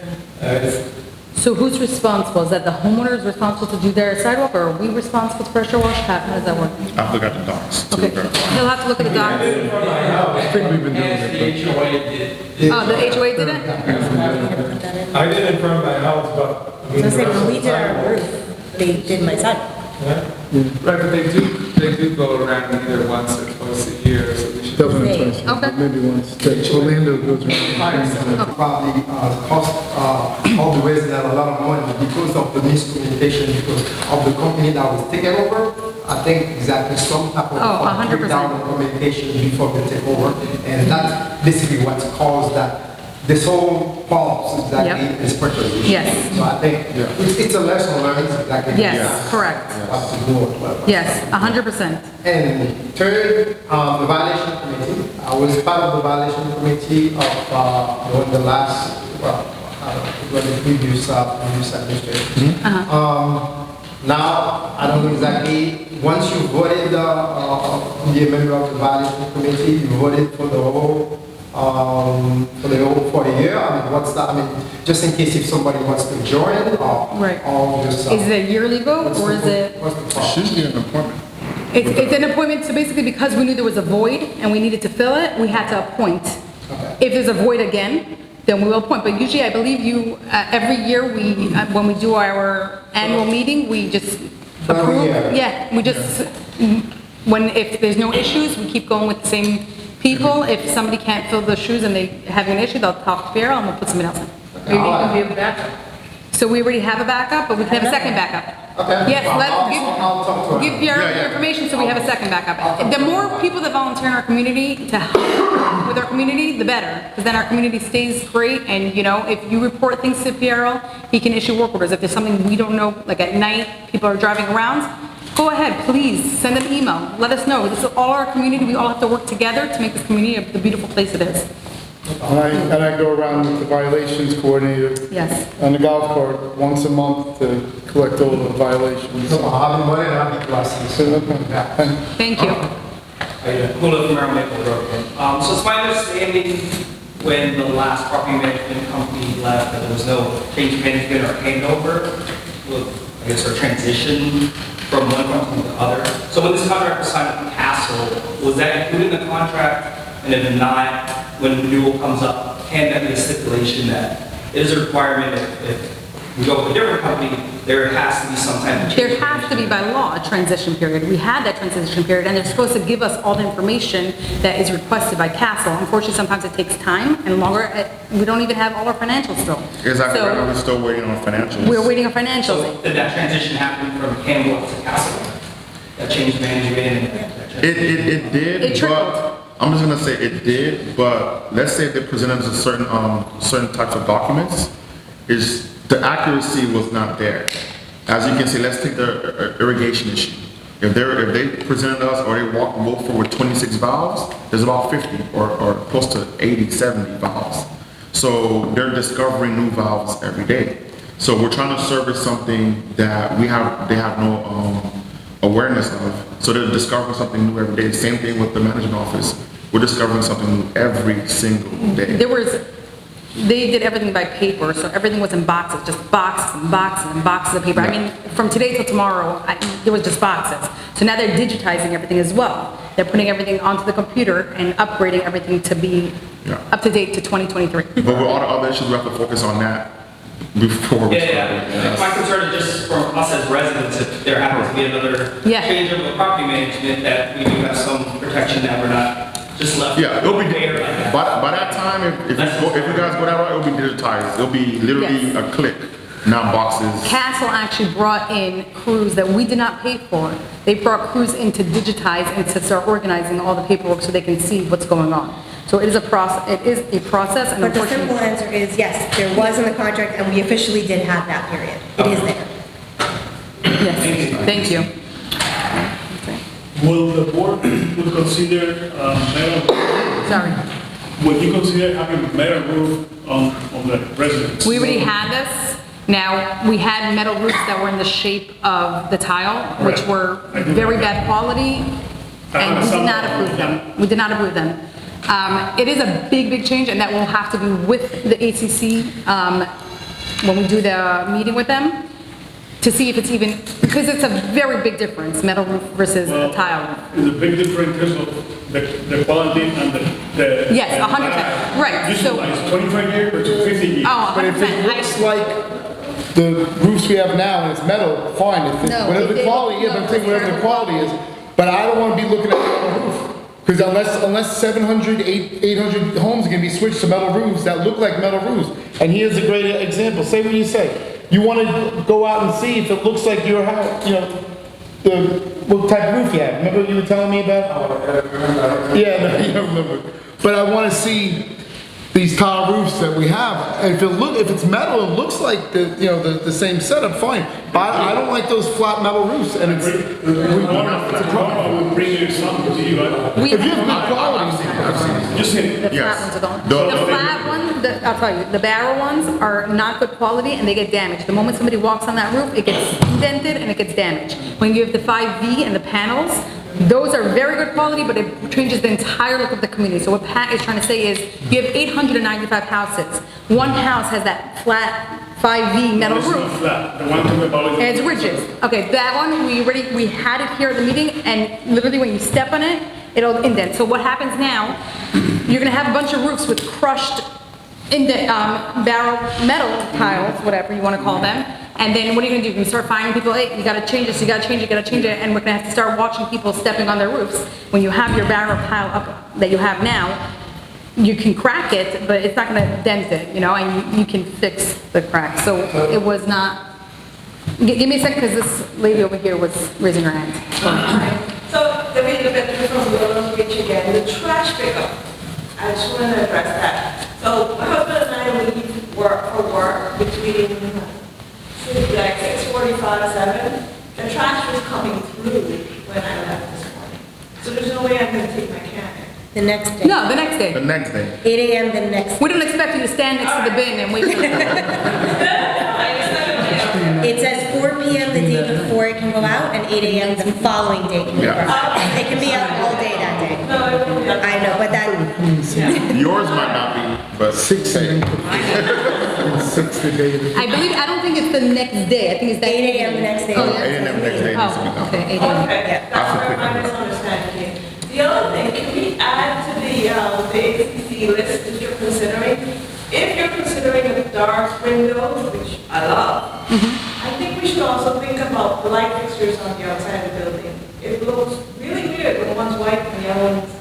So who's responsible? Is that the homeowner is responsible to do their sidewalk, or are we responsible to pressure wash? How does that work? I've looked at the docs. Okay, he'll have to look at the docs. I think we've been doing it. Oh, the HOA did it? I did it in front of my house, but. I was gonna say, when we did our roof, they did my side. Right, but they do go around either once or twice a year, so we should. Definitely twice, Okay. maybe once. Orlando goes around. Probably cost all the residents a lot of money because of the miscommunication, because of the company that was taken over. I think exactly some type of 100%. breakdown of communication before they take over, and that's basically what caused that this whole pulse exactly is purpose. Yes. So I think it's a lesson learned exactly. Yes, correct. What to do and what. Yes, 100%. And third, the violation committee. I was part of the violation committee of when the last, when the previous administration. Now, I don't know exactly, once you voted, be a member of the violation committee, you voted for the whole, for a year. I mean, what's that? I mean, just in case if somebody wants to join or just. Is it a yearly vote or is it? It's usually an appointment. It's an appointment, so basically because we knew there was a void and we needed to fill it, we had to appoint. If there's a void again, then we will appoint. But usually I believe you, every year we, when we do our annual meeting, we just approve. Yeah, we just, if there's no issues, we keep going with the same people. If somebody can't fill the shoes and they have an issue, they'll talk to Piero and we'll put somebody else in. Maybe you can be a backup. So we already have a backup, but we can have a second backup. Okay. Yes, give your information so we have a second backup. The more people that volunteer in our community to help with our community, the better. Because then our community stays great and, you know, if you report things to Piero, he can issue work orders. If there's something we don't know, like at night, people are driving around, go ahead, please, send an email. Let us know. This is all our community. We all have to work together to make this community the beautiful place it is. And I go around with the violations coordinator. Yes. On the golf cart once a month to collect all the violations. Thank you. Walnut from Maple Road. So it's my understanding when the last property management company left that there was no change management or handover, with, I guess, or transition from one company to the other. So when this contract was signed with Castle, was that included in the contract? And if not, when renewal comes up, can that be a stipulation that it is a requirement if we go with a different company, there has to be some type of change? There has to be by law a transition period. We had that transition period and they're supposed to give us all the information that is requested by Castle. Unfortunately, sometimes it takes time and longer. We don't even have all our financials still. Exactly, So, right now we're still waiting on financials. we're waiting on financials. So did that transition happen from Campbell to Castle? That change management and It did, It trickled. but I'm just gonna say it did, but let's say they presented us certain types of documents, the accuracy was not there. As you can see, let's take the irrigation issue. If they presented us or they walked forward with 26 valves, there's about 50 or close to 80, 70 valves. So they're discovering new valves every day. So we're trying to service something that they have no awareness of. So they're discovering something new every day. Same thing with the management office. We're discovering something new every single day. They did everything by paper, so everything was in boxes, just boxes and boxes and boxes of paper. I mean, from today till tomorrow, there was just boxes. So now they're digitizing everything as well. They're putting everything onto the computer and upgrading everything to be up to date to 2023. But with all the other issues, we have to focus on that before we start. Yeah. My concern is just from us as residents, if there happens to be another change of the property management, that we do have some protection that we're not just left. Yeah, it'll be there. by that time. If you guys go that route, it'll be digitized. It'll be literally a click, not boxes. Castle actually brought in crews that we did not pay for. They brought crews in to digitize and to start organizing all the paperwork so they can see what's going on. So it is a process. It is a process, and But the simple answer is yes, there was in the contract, and we officially did have that period. It is there. Yes, thank you. Will the board would consider metal? Sorry. Would you consider having metal roof on the residence? We already had this. Now, we had metal roofs that were in the shape of the tile, which were very bad quality, and we did not approve them. We did not approve them. It is a big, big change, and that will have to be with the ACC when we do the meeting with them to see if it's even, because it's a very big difference, metal roof versus a tile roof. It's a big difference in terms of the quality and the Yes, 100%, right. Usually it's 25 years versus 50 years. Oh, But if it looks like the roofs we have now and it's metal, fine. If it's whatever the quality, I'm saying whatever the quality is. But I don't want to be looking at metal roof. Because unless 700, 800 homes are going to be switched to metal roofs that look like metal roofs. And here's a great example. Say what you say. You want to go out and see if it looks like your house, you know, what type of roof you have. Remember what you were telling me about? Yeah, no, you don't remember. But I want to see these tile roofs that we have. And if it's metal, it looks like the same setup, fine. But I don't like those flat metal roofs, and it's a problem. We'll bring you something to you, right? If you have good quality, Just saying. The flat ones are gone. The flat one, I'll tell you, the barrel ones are not good quality and they get damaged. The moment somebody walks on that roof, it gets indented and it gets damaged. When you have the 5V and the panels, those are very good quality, but it changes the entire look of the community. So what Pat is trying to say is, you have 895 houses. One house has that flat 5V metal It's not roof. flat. The one talking about is. And it's ridges. Okay, that one, we had it here at the meeting, and literally when you step on it, it'll indent. So what happens now, you're gonna have a bunch of roofs with crushed barrel metal tiles, whatever you wanna call them. And then what are you gonna do? You're gonna start finding people, hey, you gotta change this, you gotta change it, and we're gonna have to start watching people stepping on their roofs. When you have your barrel pile up that you have now, you can crack it, but it's not gonna dent it, and you can fix the crack. So it was not, give me a second, because this lady over here was raising her hand. So, the way the bit from Willows Beach again, the trash pickup. I just want to address that. So, my husband and I leave for work between like 6:45, 7. The trash was coming through when I left this morning. So there's no way I'm going to take my can in. The next day. No, the next day. The next day. 8 a.m. the next. We don't expect you to stand next to the bin and wait for it. It says 4 p.m. the day before it can go out and 8 a.m. the following day can go out. It can be out all day that day. I know, but that. Yours might not be, but 6 a.m. 6 the day. I don't think it's the next day. I think it's that 8 a.m. the next day. Oh, 8 a.m. next day needs to be done. Okay, 8 a.m. Okay, that's where my misunderstanding came. The other thing, can we add to the ACC list that you're considering? If you're considering the dark windows, which I love, I think we should also think about the light fixtures on the outside of the building. It looks really weird when one's white and the other one's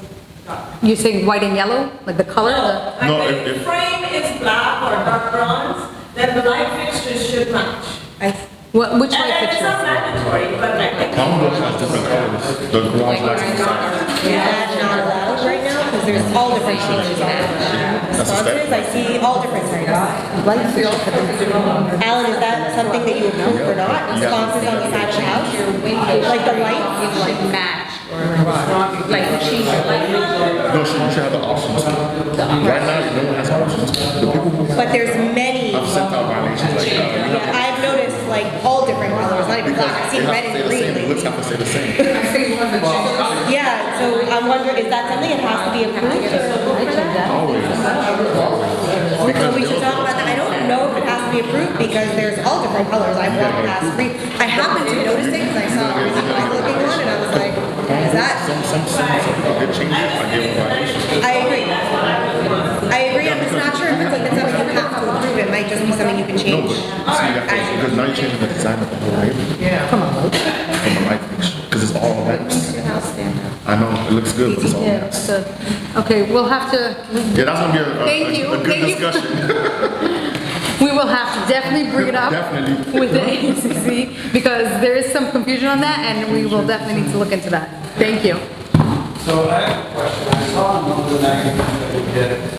dark. You're saying white and yellow, like the color? Like the frame is black or dark bronze, then the light fixtures should match. Which light And it's fixture? not mandatory, but I think. Palm has different colors. The garage lights on the side. That's not allowed right now because there's all different colors on the sponsors. I see all different colors. Alan, is that something that you approve or not? Sponsors on the side of the house? Like the lights? Like match or like change your light. No, she should have the options. Right now, no one has options. The people who But there's many. have sent out violations like that. I've noticed like all different colors, not even black. I've seen red and green. The lips have to stay the same. Yeah, so I'm wondering, is that something that has to be approved? Always. So we should talk about that. I don't know if it has to be approved because there's all different colors. I've walked past three. I happened to notice it because I saw a really good looking one and I was like, is that? Some good changes, I give a violation. I agree. I agree. I'm just not sure if it's something you have to approve. It might just be something you can No, change. but see, because now you're changing the design of the whole neighborhood. Yeah. Come on, From the light fixture, because it's all lamps. I know, it looks good, but it's all Yeah, lamps. so, okay, we'll have to. Yeah, that's gonna be Thank you, a good thank you. discussion. We will have to definitely bring it up Definitely. with the ACC because there is some confusion on that and we will definitely need to look into that. Thank you. So I have a question. I saw a number that we get